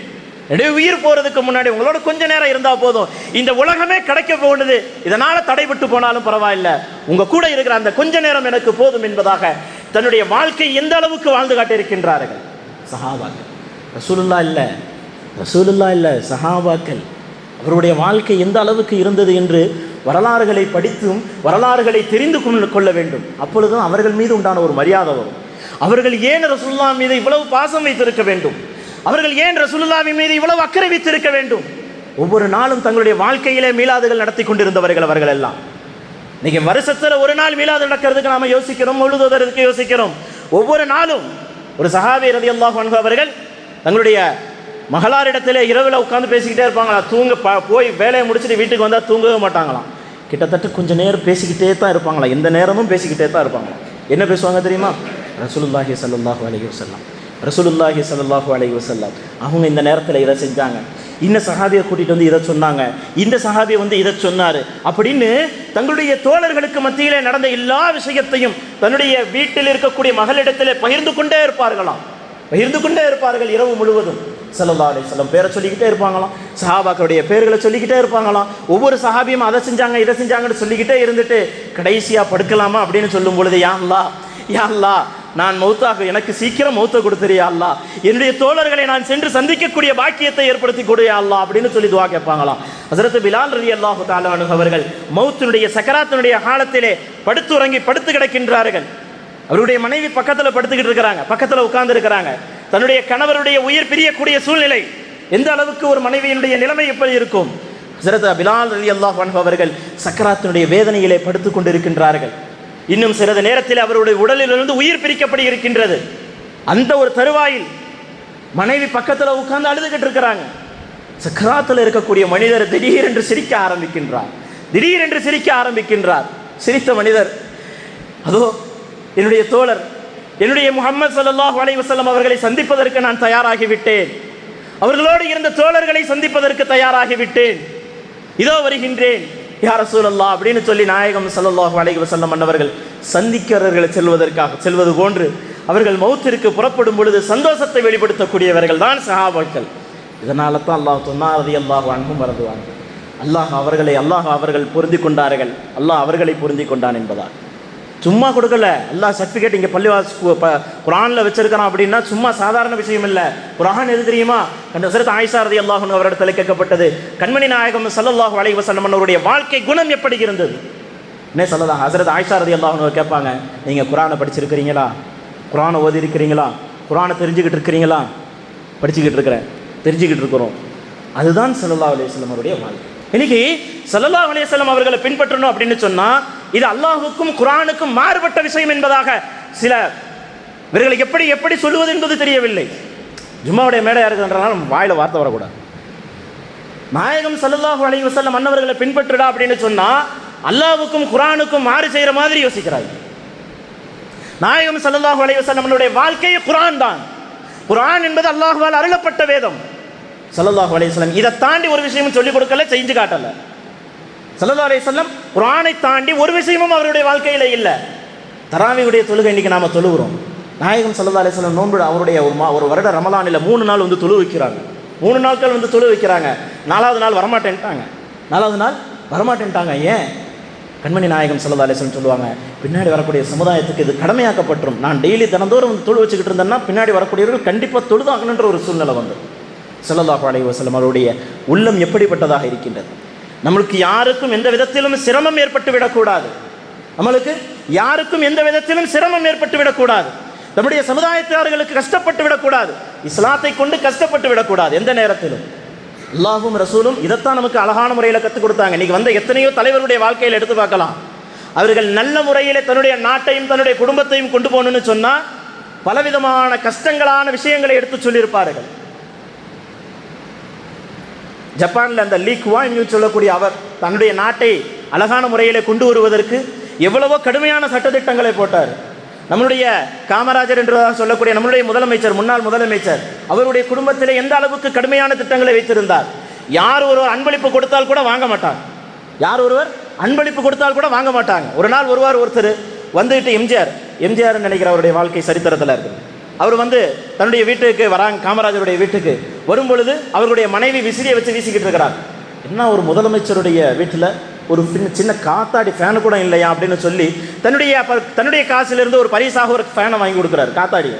என்னுடைய உயிர் போகிறதுக்கு முன்னாடி உங்களோட கொஞ்ச நேரம் இருந்தால் போதும், இந்த உலகமே கிடைக்க போனது, இதனால் தடைபட்டு போனாலும் பரவாயில்லை, உங்கள் கூட இருக்கிற அந்த கொஞ்ச நேரம் எனக்கு போதும் என்பதாக தன்னுடைய வாழ்க்கை எந்த அளவுக்கு வாழ்ந்து காட்டியிருக்கின்றார்கள் சஹாபாக்கள். ரசூலுல்லாஹ் இல்லை, சஹாபாக்கள். அவருடைய வாழ்க்கை எந்த அளவுக்கு இருந்தது என்று வரலாறுகளை படித்தும் வரலாறுகளை தெரிந்து கொள்ள வேண்டும். அப்பொழுதும் அவர்கள் மீது உண்டான ஒரு மரியாதை வரும். அவர்கள் ஏன் ரசூலுல்லாஹ் மீது இவ்வளவு பாசம் வைத்திருக்க வேண்டும், அவர்கள் ஏன் ரசூலுல்லாஹ் மீது இவ்வளவு அக்கறை வைத்திருக்க வேண்டும். ஒவ்வொரு நாளும் தங்களுடைய வாழ்க்கையிலே மீலாதுகள் நடத்தி கொண்டிருந்தவர்கள் அவர்கள் எல்லாம். இன்னைக்கு வருஷத்தில் ஒரு நாள் மீலாது நடக்கிறதுக்கு நாம் யோசிக்கிறோம், மௌலூதுக்கு யோசிக்கிறோம். ஒவ்வொரு நாளும் ஒரு சஹாபி ரலியல்லாஹு அன்ஹு அவர்கள் தங்களுடைய மகளாரிடத்திலே இரவில் உட்காந்து பேசிக்கிட்டே இருப்பாங்களா, போய் வேலையை முடிச்சுட்டு வீட்டுக்கு வந்தால் தூங்கவே மாட்டாங்களாம். கிட்டத்தட்ட கொஞ்சம் நேரம் பேசிக்கிட்டே தான் இருப்பாங்களா, எந்த நேரமும் பேசிக்கிட்டே தான் இருப்பாங்களாம். என்ன பேசுவாங்க தெரியுமா? ரசூலுல்லாஹி ஸல்லல்லாஹு அலைஹி வஸல்லம், ரசூலுல்லாஹி ஸல்லல்லாஹு அலைஹி வஸல்லம் அவங்க இந்த நேரத்தில் இதை செஞ்சாங்க, இந்த சஹாபியை கூட்டிகிட்டு வந்து இதை சொன்னாங்க, இந்த சஹாபியை வந்து இதை சொன்னார் அப்படின்னு தங்களுடைய தோழர்களுக்கு மத்தியிலே நடந்த எல்லா விஷயத்தையும் தன்னுடைய வீட்டில் இருக்கக்கூடிய மகளிடத்திலே பகிர்ந்து கொண்டே இருப்பார்களாம். இரவு முழுவதும் ஸல்லல்லாஹு அலைஹி வஸல்லம் பேரை சொல்லிக்கிட்டே இருப்பாங்களாம், சஹாபாக்களுடைய பேர்களை சொல்லிக்கிட்டே இருப்பாங்களாம். ஒவ்வொரு சஹாபியும் அதை செஞ்சாங்க இதை செஞ்சாங்கன்னு சொல்லிக்கிட்டே இருந்துட்டு கடைசியாக படுக்கலாமா அப்படின்னு சொல்லும் பொழுது, யா அல்லாஹ் நான் மௌத்தாக, எனக்கு சீக்கிரம் மௌத்தை கொடுத்துறியா அல்லாஹ், என்னுடைய தோழர்களை நான் சென்று சந்திக்கக்கூடிய பாக்கியத்தை ஏற்படுத்தி கொடுயா அல்லாஹ் அப்படின்னு சொல்லி துவா கேட்பாங்களாம். ஹஸரத் பிலால் ரலியல்லாஹு தஆலா அன்ஹு அவர்கள் மௌத்தினுடைய சக்கராத்தினுடைய காலத்திலே படுத்து கிடக்கின்றார்கள். அவருடைய மனைவி பக்கத்தில் படுத்துக்கிட்டு இருக்கிறாங்க, பக்கத்தில் உட்கார்ந்து இருக்கிறாங்க. தன்னுடைய கணவருடைய உயிர் பிரியக்கூடிய சூழ்நிலை. எந்த அளவுக்கு ஒரு மனைவியினுடைய நிலைமை எப்படி இருக்கும்? ஹஸரத் பிலால் ரலியல்லாஹு அன்ஹு அவர்கள் சக்கராத்தினுடைய வேதனையிலே படுத்து கொண்டிருக்கின்றார்கள். இன்னும் சிறிது நேரத்தில் அவருடைய உடலிலிருந்து உயிர் பிரிக்கப்படி இருக்கின்றது. அந்த ஒரு தருவாயில் மனைவி பக்கத்தில் உட்கார்ந்து அழுதுகிட்டு இருக்கிறாங்க. சக்கராத்தில் இருக்கக்கூடிய மனிதர் திடீரென்று சிரிக்க ஆரம்பிக்கின்றார். சிரித்த மனிதர், அதோ என்னுடைய தோழர், என்னுடைய முஹம்மது ஸல்லல்லாஹு அலைஹி வஸல்லம் அவர்களை சந்திப்பதற்கு நான் தயாராகிவிட்டேன், அவர்களோடு இருந்த தோழர்களை சந்திப்பதற்கு தயாராகிவிட்டேன், இதோ வருகின்றேன் யா ரசூலல்லாஹ் அப்படின்னு சொல்லி நாயகம் ஸல்லல்லாஹு அலைஹி வஸல்லம் அன்னவர்கள் சந்திக்கிறவர்களை செல்வது போன்று அவர்கள் மௌத்திற்கு புறப்படும் பொழுது சந்தோஷத்தை வெளிப்படுத்தக்கூடியவர்கள் தான் சஹாபாக்கள். இதனால தான் அல்லாஹ் ரலியல்லாஹு அன்ஹும் வருந்துவாங்க. அல்லாஹ் அவர்கள் பொருந்தி கொண்டார்கள், அல்லாஹ் அவர்களை பொருந்தி கொண்டான் என்பதால். சும்மா கொடுக்கல அல்லாஹ் சர்டிஃபிகேட். இங்கே குர்ஆனில் வச்சிருக்கிறான் அப்படின்னா சும்மா சாதாரண விஷயம் இல்லை. குர்ஆன் எது தெரியுமா? ஹஸரத் ஆயிஷா ரலியல்லாஹு அன்ஹா அவரிடத்தில் கேட்கப்பட்டது, கண்மணி நாயகம் ஸல்லல்லாஹு அலைஹி வஸல்லம் அவருடைய வாழ்க்கை குணம் எப்படி இருந்தது, என்ன சொல்லலாம்? ஹஸரத் ஆயிஷா ரலியல்லாஹு அன்ஹா கேட்பாங்க, நீங்கள் குர்ஆனை படிச்சிருக்கிறீங்களா, குர்ஆனை ஓதி இருக்கிறீங்களா, குர்ஆனை தெரிஞ்சுக்கிட்டு இருக்கிறீங்களா? படிச்சுக்கிட்டு இருக்கிறேன், தெரிஞ்சுக்கிட்டு இருக்கிறோம். அதுதான் ஸல்லல்லாஹு அலைஹி வஸல்லம் அவருடைய வாழ்க்கை. இன்னைக்கு ஸல்லல்லாஹு அலைஹி வஸல்லம் அவர்களை பின்பற்றணும் அப்படின்னு சொன்னால் இது அல்லாஹுக்கும் குர்ஆனுக்கும் மாறுபட்ட விஷயம் என்பதாக சில இவர்களை எப்படி எப்படி சொல்லுவது என்பது தெரியவில்லை. ஜும்மாவுடைய மேடையாக இருக்குன்றனால வாயில் வார்த்தை வரக்கூடாது. நாயகம் ஸல்லல்லாஹு அலைஹி வஸல்லம் அன்னவர்களை பின்பற்றுடா அப்படின்னு சொன்னால் அல்லாஹ்வுக்கும் குர்ஆனுக்கும் மாறு செய்கிற மாதிரி யோசிக்கிறாய். நாயகம் ஸல்லல்லாஹு அலைஹி வஸல்லம் நம்மளுடைய வாழ்க்கையே குர்ஆன் தான். குர்ஆன் என்பது அல்லாஹ்வால் அருளப்பட்ட வேதம். ஸல்லல்லாஹு அலைஹி வஸல்லம் இதை தாண்டி ஒரு விஷயமும் சொல்லிக் கொடுக்கல, செஞ்சு காட்டல. ஸல்லல்லாஹு அலைஹி வஸல்லம் குர்ஆனை தாண்டி ஒரு விஷயமும் அவருடைய வாழ்க்கையில் இல்லை. தராவியுடைய தொழுகை இன்னைக்கு நாம தொழுகிறோம். நாயகம் ஸல்லல்லாஹு அலைஹி வஸல்லம் நோன்பு அவருடைய ஒரு வருட ரமலானில் 3 நாள் வந்து தொழு வைக்கிறாங்க. 3 நாட்கள் வந்து தொழு வைக்கிறாங்க. 4வது நாள் வரமாட்டேன்ட்டாங்க. 4வது நாள் வரமாட்டேன்ட்டாங்க. ஏன்? கண்மணி நாயகம் ஸல்லல்லாஹு அலைஹி வஸல்லம் சொல்லுவாங்க, பின்னாடி வரக்கூடிய சமுதாயத்துக்கு இது கடமையாக்கப்பட்டுரும். நான் டெய்லி தினந்தோறும் வந்து தொழு வச்சுக்கிட்டு இருந்தேன்னா பின்னாடி வரக்கூடியவர்கள் கண்டிப்பாக தொழுதாகணுன்ற ஒரு சூழ்நிலை வந்து ஸல்லல்லாஹு அலைஹி வஸல்லம் அவருடைய உள்ளம் எப்படிப்பட்டதாக இருக்கின்றது. நம்மளுக்கு யாருக்கும் எந்த விதத்திலும் சிரமம் ஏற்பட்டு விடக்கூடாது. நம்மளுக்கு யாருக்கும் எந்த விதத்திலும் சிரமம் ஏற்பட்டு விடக்கூடாது. நம்முடைய சமுதாயத்தார்களுக்கு கஷ்டப்பட்டு விடக்கூடாது. இஸ்லாத்தை கொண்டு கஷ்டப்பட்டு விடக்கூடாது எந்த நேரத்திலும். அல்லாஹ்வும் ரசூலும் இதைத்தான் நமக்கு அழகான முறையில் கற்றுக் கொடுத்தாங்க. இன்றைக்கி வந்த எத்தனையோ தலைவருடைய வாழ்க்கையில் எடுத்து பார்க்கலாம். அவர்கள் நல்ல முறையில் தன்னுடைய நாட்டையும் தன்னுடைய குடும்பத்தையும் கொண்டு போகணும்னு சொன்னால் பலவிதமான கஷ்டங்களான விஷயங்களை எடுத்து சொல்லியிருப்பார்கள். ஜப்பானில் அந்த லீ குவான் யூ சொல்லக்கூடிய அவர் தன்னுடைய நாட்டை அழகான முறையில் கொண்டு வருவதற்கு எவ்வளவோ கடுமையான சட்டத்திட்டங்களை போட்டார். நம்மளுடைய காமராஜர் என்று சொல்லக்கூடிய நம்மளுடைய முதலமைச்சர், முன்னாள் முதலமைச்சர், அவருடைய குடும்பத்தில் எந்த அளவுக்கு கடுமையான திட்டங்களை வைத்திருந்தார். யார் ஒருவர் அன்பளிப்பு கொடுத்தால் கூட வாங்க மாட்டாங்க. யார் ஒருவர் அன்பளிப்பு கொடுத்தால் கூட வாங்க மாட்டாங்க. ஒரு நாள் ஒருத்தர் வந்துட்டு எம்ஜிஆர் நினைக்கிற அவருடைய வாழ்க்கை சரித்திரத்தில் இருக்குது. அவர் வந்து தன்னுடைய வீட்டுக்கு வராங்க, காமராஜருடைய வீட்டுக்கு வரும்பொழுது அவருடைய மனைவி விசிறியை வச்சு வீசிக்கிட்டு இருக்கிறார். என்ன ஒரு முதலமைச்சருடைய வீட்டில் ஒரு சின்ன காத்தாடி ஃபேனு கூட இல்லையா அப்படின்னு சொல்லி தன்னுடைய காசிலிருந்து ஒரு பரிசாக ஒரு ஃபேனை வாங்கி கொடுக்குறாரு, காத்தாடியை.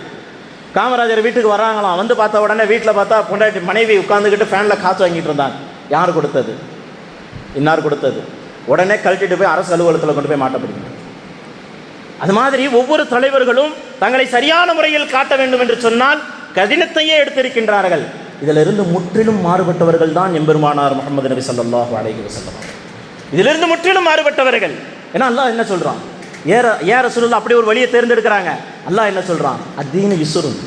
காமராஜர் வீட்டுக்கு வராங்களாம். வந்து பார்த்த உடனே வீட்டில் பார்த்தா பொண்டாட்டி மனைவி உட்காந்துக்கிட்டு ஃபேனில் காற்று வாங்கிட்டு இருந்தாங்க. யார் கொடுத்தது? இன்னார் கொடுத்தது. உடனே கழட்டிட்டு போய் அரசு அலுவலகத்தில் கொண்டு போய் மாட்டப்படுங்க. அது மாதிரி ஒவ்வொரு தலைவர்களும் தங்களை சரியான முறையில் காட்ட வேண்டும் என்று சொன்னால் கடினத்தையே எடுத்திருக்கின்றார்கள். இதிலிருந்து முற்றிலும் மாறுபட்டவர்கள் தான் எம்பெருமானார் முஹம்மது நபி ஸல்லல்லாஹு அலைஹி வஸல்லம். இதிலிருந்து முற்றிலும் மாறுபட்டவர்கள். ஏன்னா அல்லாஹ் என்ன சொல்றான்? ஏ ரசூலுல்லாஹ் அப்படி ஒரு வழியை தேர்ந்தெடுக்கிறாங்க. அல்லாஹ் என்ன சொல்றான்? அத்தீனு யுஸ்ருன்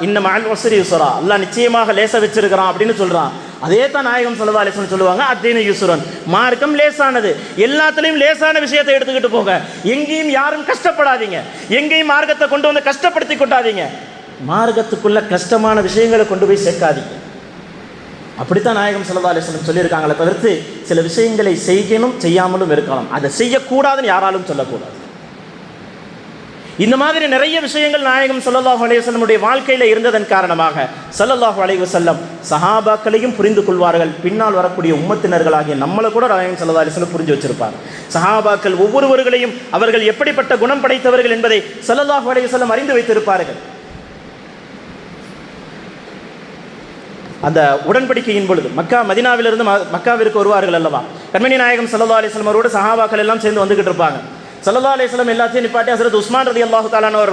இன்ன மஅல் உஸ்ரி யுஸ்ரா. அல்லாஹ் நிச்சயமாக லேச வச்சிருக்கிறான் அப்படின்னு சொல்றான். அதே தான் நாயகம் ஸல்லல்லாஹு அலைஹி வஸல்லம் சொல்லுவாங்க, அத்தீனு யுஸ்ருன், மார்க்கம் லேசானது. எல்லாத்துலேயும் லேசான விஷயத்தை எடுத்துக்கிட்டு போக. எங்கேயும் யாரும் கஷ்டப்படாதீங்க, எங்கேயும் மார்க்கத்தை கொண்டு வந்து கஷ்டப்படுத்தி கொண்டாதீங்க. மார்க்கத்துக்குள்ள கஷ்டமான விஷயங்களை கொண்டு போய் சேர்க்காதீங்க. அப்படித்தான் நாயகம் ஸல்லல்லாஹு அலைஹி வஸல்லம் சொல்லியிருக்காங்களே தவிர்த்து சில விஷயங்களை செய்யணும் செய்யாமலும் இருக்கலாம். அதை செய்யக்கூடாதுன்னு யாராலும் சொல்லக்கூடாது. இந்த மாதிரி நிறைய விஷயங்கள் நாயகம் ஸல்லல்லாஹு அலைஹி வஸல்லமுடைய வாழ்க்கையில் இருந்ததன் காரணமாக ஸல்லல்லாஹு அலைஹி வஸல்லம் சஹாபாக்களையும் புரிந்து கொள்வார்கள். பின்னால் வரக்கூடிய உம்மத்தினர்களாகிய நம்மளை கூட நாயகம் ஸல்லல்லாஹு அலைஹி வஸல்லம் புரிஞ்சு வச்சிருப்பார். சஹாபாக்கள் ஒவ்வொருவர்களையும் அவர்கள் எப்படிப்பட்ட குணம் படைத்தவர்கள் என்பதை ஸல்லல்லாஹு அலைஹி வஸல்லம் அறிந்து வைத்திருப்பார்கள். அந்த உடன்படிக்கையின் பொழுது மதீனாவிலிருந்து மக்காவிற்கு வருவார்கள் அல்லவா, கண்மணி நாயகம் ஸல்லல்லாஹு அலைஹி வஸல்லம் அவரோடு சஹாபாக்கள் எல்லாம் சேர்ந்து வந்துகிட்டு இருப்பாங்க. ஸல்லல்லாஹு அலைஹி வஸல்லம் எல்லாத்தையும் நிப்பாட்டி ஹஸரத் உஸ்மான் ரலியல்லாஹு தஆலா அவர்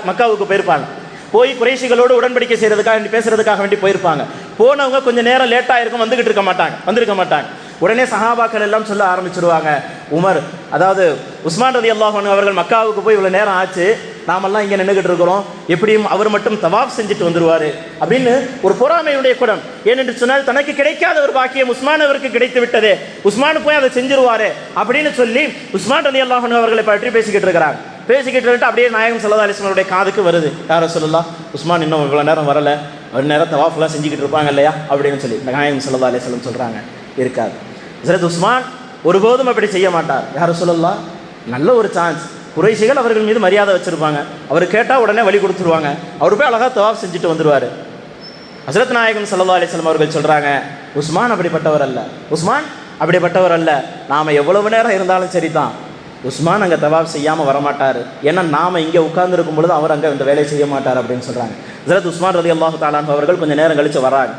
மக்காவுக்கு போயிருப்பாங்க. போய் குறைஷிகளோடு உடன்படிக்கை செய்கிறதுக்காக பேசுறதுக்காக வேண்டி போயிருப்பாங்க. போனவங்க கொஞ்சம் நேரம் லேட்டாக இருக்கும், வந்திருக்க மாட்டாங்க. உடனே சஹாபாக்கள் எல்லாம் சொல்ல ஆரம்பிச்சிருவாங்க, உமர் அதாவது உஸ்மான் ரலியல்லாஹு அன்ஹு அவர்கள் மக்காவுக்கு போய் இவ்வளோ நேரம் ஆச்சு, நாமெல்லாம் இங்கே நின்றுக்கிட்டு இருக்கிறோம், எப்படியும் அவர் மட்டும் தவாஃப் செஞ்சுட்டு வந்துடுவார் அப்படின்னு ஒரு பொறாமையுடைய குணம். ஏனென்று சொன்னால் தனக்கு கிடைக்காத ஒரு பாக்கியம் உஸ்மான் அவருக்கு கிடைத்து விட்டதே, உஸ்மான் போய் அதை செஞ்சிருவாரு அப்படின்னு சொல்லி உஸ்மான் ரலியல்லாஹு அன்ஹு அவர்களை பற்றி பேசிக்கிட்டு இருக்கிறாங்க. பேசிக்கிட்டு அப்படியே நாயகம் ஸல்லல்லாஹு அலைஹி வஸல்லம் காதுக்கு வருது, யா ரசூலுல்லாஹ் உஸ்மான் இன்னும் இவ்வளோ நேரம் வரலை, ஒரு நேரம் தவாஃப்லாம் செஞ்சுக்கிட்டு இருப்பாங்க இல்லையா அப்படின்னு சொல்லி நாயகம் ஸல்லல்லாஹு அலைஹி வஸல்லம் சொல்கிறாங்க, இருக்காது. ஹஸரத் உஸ்மான் ஒருபோதும் அப்படி செய்ய மாட்டார். யா ரசூலுல்லாஹ் நல்ல ஒரு சான்ஸ், குறைஷிகள் அவர்கள் மீது மரியாதை வச்சுருப்பாங்க, அவர் கேட்டால் உடனே வழி கொடுத்துருவாங்க, அவர் போய் அழகாக தவாஃப் செஞ்சுட்டு வந்துடுவார். ஹஸரத் நாயகம் ஸல்லல்லாஹு அலைஹி வஸல்லம் அவர்கள் சொல்கிறாங்க, உஸ்மான் அப்படிப்பட்டவர் அல்ல, நாம் எவ்வளவு நேரம் இருந்தாலும் சரி தான், உஸ்மான் அங்கே தவாஃப் செய்யாமல் வரமாட்டார், ஏன்னா நாம் இங்கே உட்கார்ந்துருக்கும் பொழுது அவர் அங்கே இந்த வேலையை செய்ய மாட்டார் அப்படின்னு சொல்கிறாங்க. ஹஸரத் உஸ்மான் ரலியல்லாஹு தஆலா அன்ஹு அவர்கள் கொஞ்சம் நேரம் கழித்து வராங்க.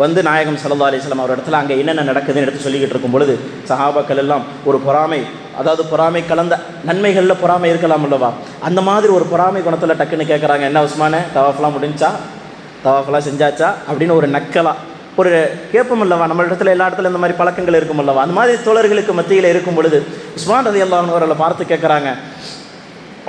வந்து நாயகம் ஸல்லல்லாஹு அலைஹி வஸல்லம் அவர் இடத்துல அங்கே என்னென்ன நடக்குதுன்னு எடுத்து சொல்லிக்கிட்டு இருக்கும் பொழுது சஹாபாக்கள் எல்லாம் ஒரு பொறாமை அதாவது பொறாமை கலந்த நன்மைகளில் பொறாமை இருக்கலாம் அல்லவா, அந்த மாதிரி ஒரு பொறாமை குணத்தில் டக்குன்னு கேட்குறாங்க, என்ன உஸ்மானே தவாஃப்லாம் முடிஞ்சா, தவாஃப்லாம் செஞ்சாச்சா அப்படின்னு ஒரு நக்கலா ஒரு கேட்போம் அல்லவா. நம்ம இடத்துல எல்லா இடத்துல இந்த மாதிரி பழக்கங்கள் இருக்கும் அல்லவா. அந்த மாதிரி தோழர்களுக்கு மத்தியில் இருக்கும் பொழுது உஸ்மான் ரலியல்லாஹு அன்ஹு அவர்களை பார்த்து கேட்குறாங்க,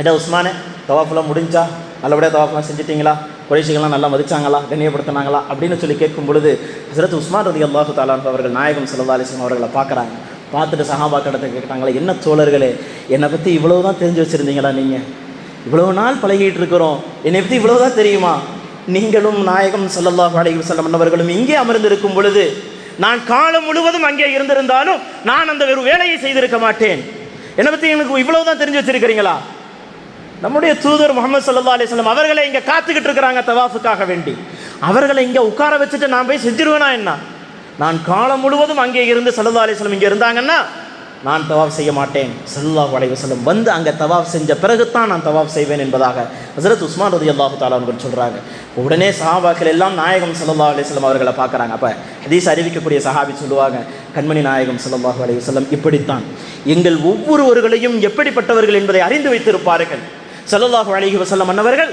ஐயா உஸ்மானே தவாஃப்லாம் முடிஞ்சா, நல்லபடியாக தவாஃப்லாம் செஞ்சிட்டிங்களா, குறைஷிகள்லாம் நல்லா மதிச்சாங்களா, கண்ணியப்படுத்தினாங்களா அப்படின்னு சொல்லி கேட்கும் பொழுது ஹஸரத் உஸ்மான் ரலியல்லாஹு தஆலா அன்ஹு அவர்கள் நாயகம் ஸல்லல்லாஹு அலைஹி வஸல்லம் அவர்களை பார்க்குறாங்க. பார்த்துட்டு சஹாபாக்கிட்ட கேட்டாங்களே, என்ன தோழர்களே என்னை பற்றி இவ்வளவு தான் தெரிஞ்சு வச்சுருந்தீங்களா, நீங்கள் இவ்வளவு நாள் பழகிட்டு இருக்கிறோம், என்னை பற்றி இவ்வளவு தான் தெரியுமா, நீங்களும் நாயகம் ஸல்லல்லாஹு அலைஹி வஸல்லம் அவர்களும் இங்கே அமர்ந்திருக்கும் பொழுது நான் காலம் முழுவதும் அங்கே இருந்திருந்தாலும் நான் அந்த ஒரு வேலையை செய்திருக்க மாட்டேன், என்னை பற்றி எனக்கு இவ்வளவு தான் தெரிஞ்சு வச்சிருக்கிறீங்களா. நம்முடைய தூதர் முஹம்மது ஸல்லல்லாஹு அலைஹி வஸல்லம் அவர்களை இங்கே காத்துக்கிட்டு இருக்கிறாங்க தவாஃபுக்காக வேண்டி, அவர்களை இங்கே உட்கார வச்சுட்டு நான் போய் செஞ்சிருவேனா என்ன, நான் காலம் முழுவதும் அங்கே இருந்து ஸல்லல்லாஹு அலைஹி வஸல்லம் இங்கே இருந்தாங்கன்னா நான் தவாஃப் செய்ய மாட்டேன். ஸல்லல்லாஹு அலைஹி வஸல்லம் வந்து அங்கே தவாஃப் செஞ்ச பிறகுத்தான் நான் தவாஃப் செய்வேன் என்பதாக ஹஸரத் உஸ்மான் ரலியல்லாஹு தஆலா அவர்கள் சொல்கிறாங்க. உடனே சஹாபாக்கள் எல்லாம் நாயகம் ஸல்லல்லாஹு அலைஹி வஸல்லம் அவர்களை பார்க்குறாங்க. அப்போ ஹதீஸ் அறிவிக்கக்கூடிய சஹாபி சொல்லுவாங்க, கண்மணி நாயகம் ஸல்லல்லாஹு அலைஹி வஸல்லம் இப்படித்தான் எங்கள் ஒவ்வொருவர்களையும் எப்படிப்பட்டவர்கள் என்பதை அறிந்து வைத்திருப்பார்கள். ஸல்லல்லாஹு அலைஹி வஸல்லம் அன்னவர்கள்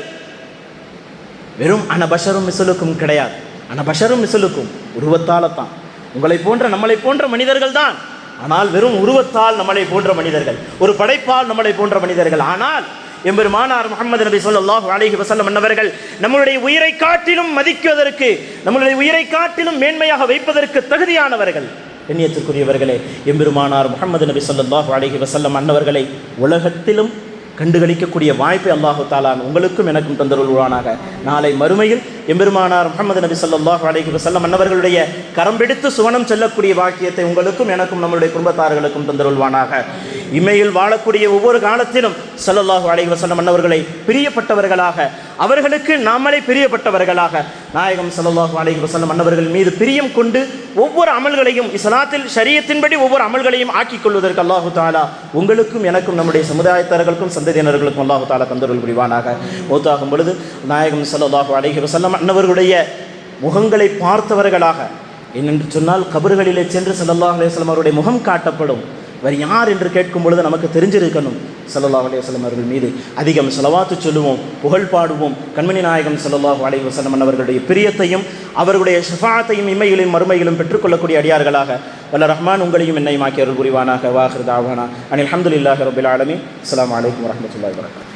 வெறும் அனபஷரும் மிஸ்லுக்கும் கிடையாது, அனபஷரும் மிஸ்லுக்கும் உருவத்தால் தான், உங்களை போன்ற நம்மளை போன்ற மனிதர்கள் தான், ஆனால் வெறும் உருவத்தால் நம்மளை போன்ற மனிதர்கள், ஒரு படைப்பால் நம்மளை போன்ற மனிதர்கள். ஆனால் எம்பெருமானார் முஹம்மது நபி ஸல்லல்லாஹு அலைஹி வஸல்லம் அன்னவர்கள் நம்மளுடைய உயிரை காட்டிலும் மதிக்குவதற்கு, நம்மளுடைய உயிரை காட்டிலும் மேன்மையாக வைப்பதற்கு தகுதியானவர்கள். கண்ணியத்திற்குரியவர்களே, எம்பெருமானார் முஹம்மது நபி ஸல்லல்லாஹு அலைஹி வஸல்லம் அன்னவர்களை உலகத்திலும் கண்டுகளிக்கக்கூடிய வாய்ப்பை அல்லாஹு தஆலா உங்களுக்கும் எனக்கும் தந்தருள்வானாக. நாளை மறுமையில் எம்பெருமானார் முஹம்மது நபி ஸல்லல்லாஹு அலைஹி வஸல்லம் அன்னவர்களுடைய கரம் பிடித்து சுவனம் செல்லக்கூடிய வாக்கியத்தை உங்களுக்கும் எனக்கும் நம்மளுடைய குடும்பத்தார்களுக்கும் தந்தருள்வானாக. இம்மையில் வாழக்கூடிய ஒவ்வொரு காலத்திலும் ஸல்லல்லாஹு அலைஹி வஸல்லம் அன்னவர்களை பிரியப்பட்டவர்களாக, அவர்களுக்கு நாமளே பிரியப்பட்டவர்களாக, நாயகம் ஸல்லல்லாஹு அலைஹி வஸல்லம் அன்னவர்கள் மீது பிரியம் கொண்டு ஒவ்வொரு அமல்களையும் இஸ்லாத்தில் ஷரியத்தின்படி ஒவ்வொரு அமல்களையும் ஆக்கிக் கொள்வதற்கு அல்லாஹு தஆலா உங்களுக்கும் எனக்கும் நம்முடைய சமுதாயத்தார்களுக்கும் சந்ததியினர்களுக்கும் அல்லாஹு தஆலா தந்தருள் புரிவானாக. மௌத்தாகும் பொழுது நாயகம் ஸல்லல்லாஹு அலைஹி வஸல்லம் அன்னவர்களுடைய முகங்களை பார்த்தவர்களாக, என்னென்று சொன்னால் கபர்களிலே சென்று ஸல்லல்லாஹு அலைஹி வஸல்லம் அவருடைய முகம் காட்டப்படும். வேறு யார் என்று கேட்கும் பொழுது நமக்கு தெரிஞ்சிருக்கணும், ஸல்லல்லாஹு அலைஹி வஸல்லம் அவர்கள் மீது அதிகம் ஸலவாத்து சொல்லுவோம், புகழ் பாடுவோம். கண்மணி நாயகம் ஸல்லல்லாஹு அலைஹி வஸல்லம் அவர்களுடைய பிரியத்தையும் அவர்களுடைய ஷஃபாஅத்தையும் இம்மையிலும் மறுமையிலும் பெற்றுக்கொள்ளக்கூடிய அடியார்களாக வல்ல ரஹ்மான் உங்களையும் என்னையும் ஆக்கி அருள் புரிவானாக. வாஹிர் தாவானா அனில் ஹம்துலில்லாஹி ரப்பில் ஆலமீன். அஸ்ஸலாமு அலைக்கும் வரஹ்மத்துல்லாஹி வபரகாத்துஹு.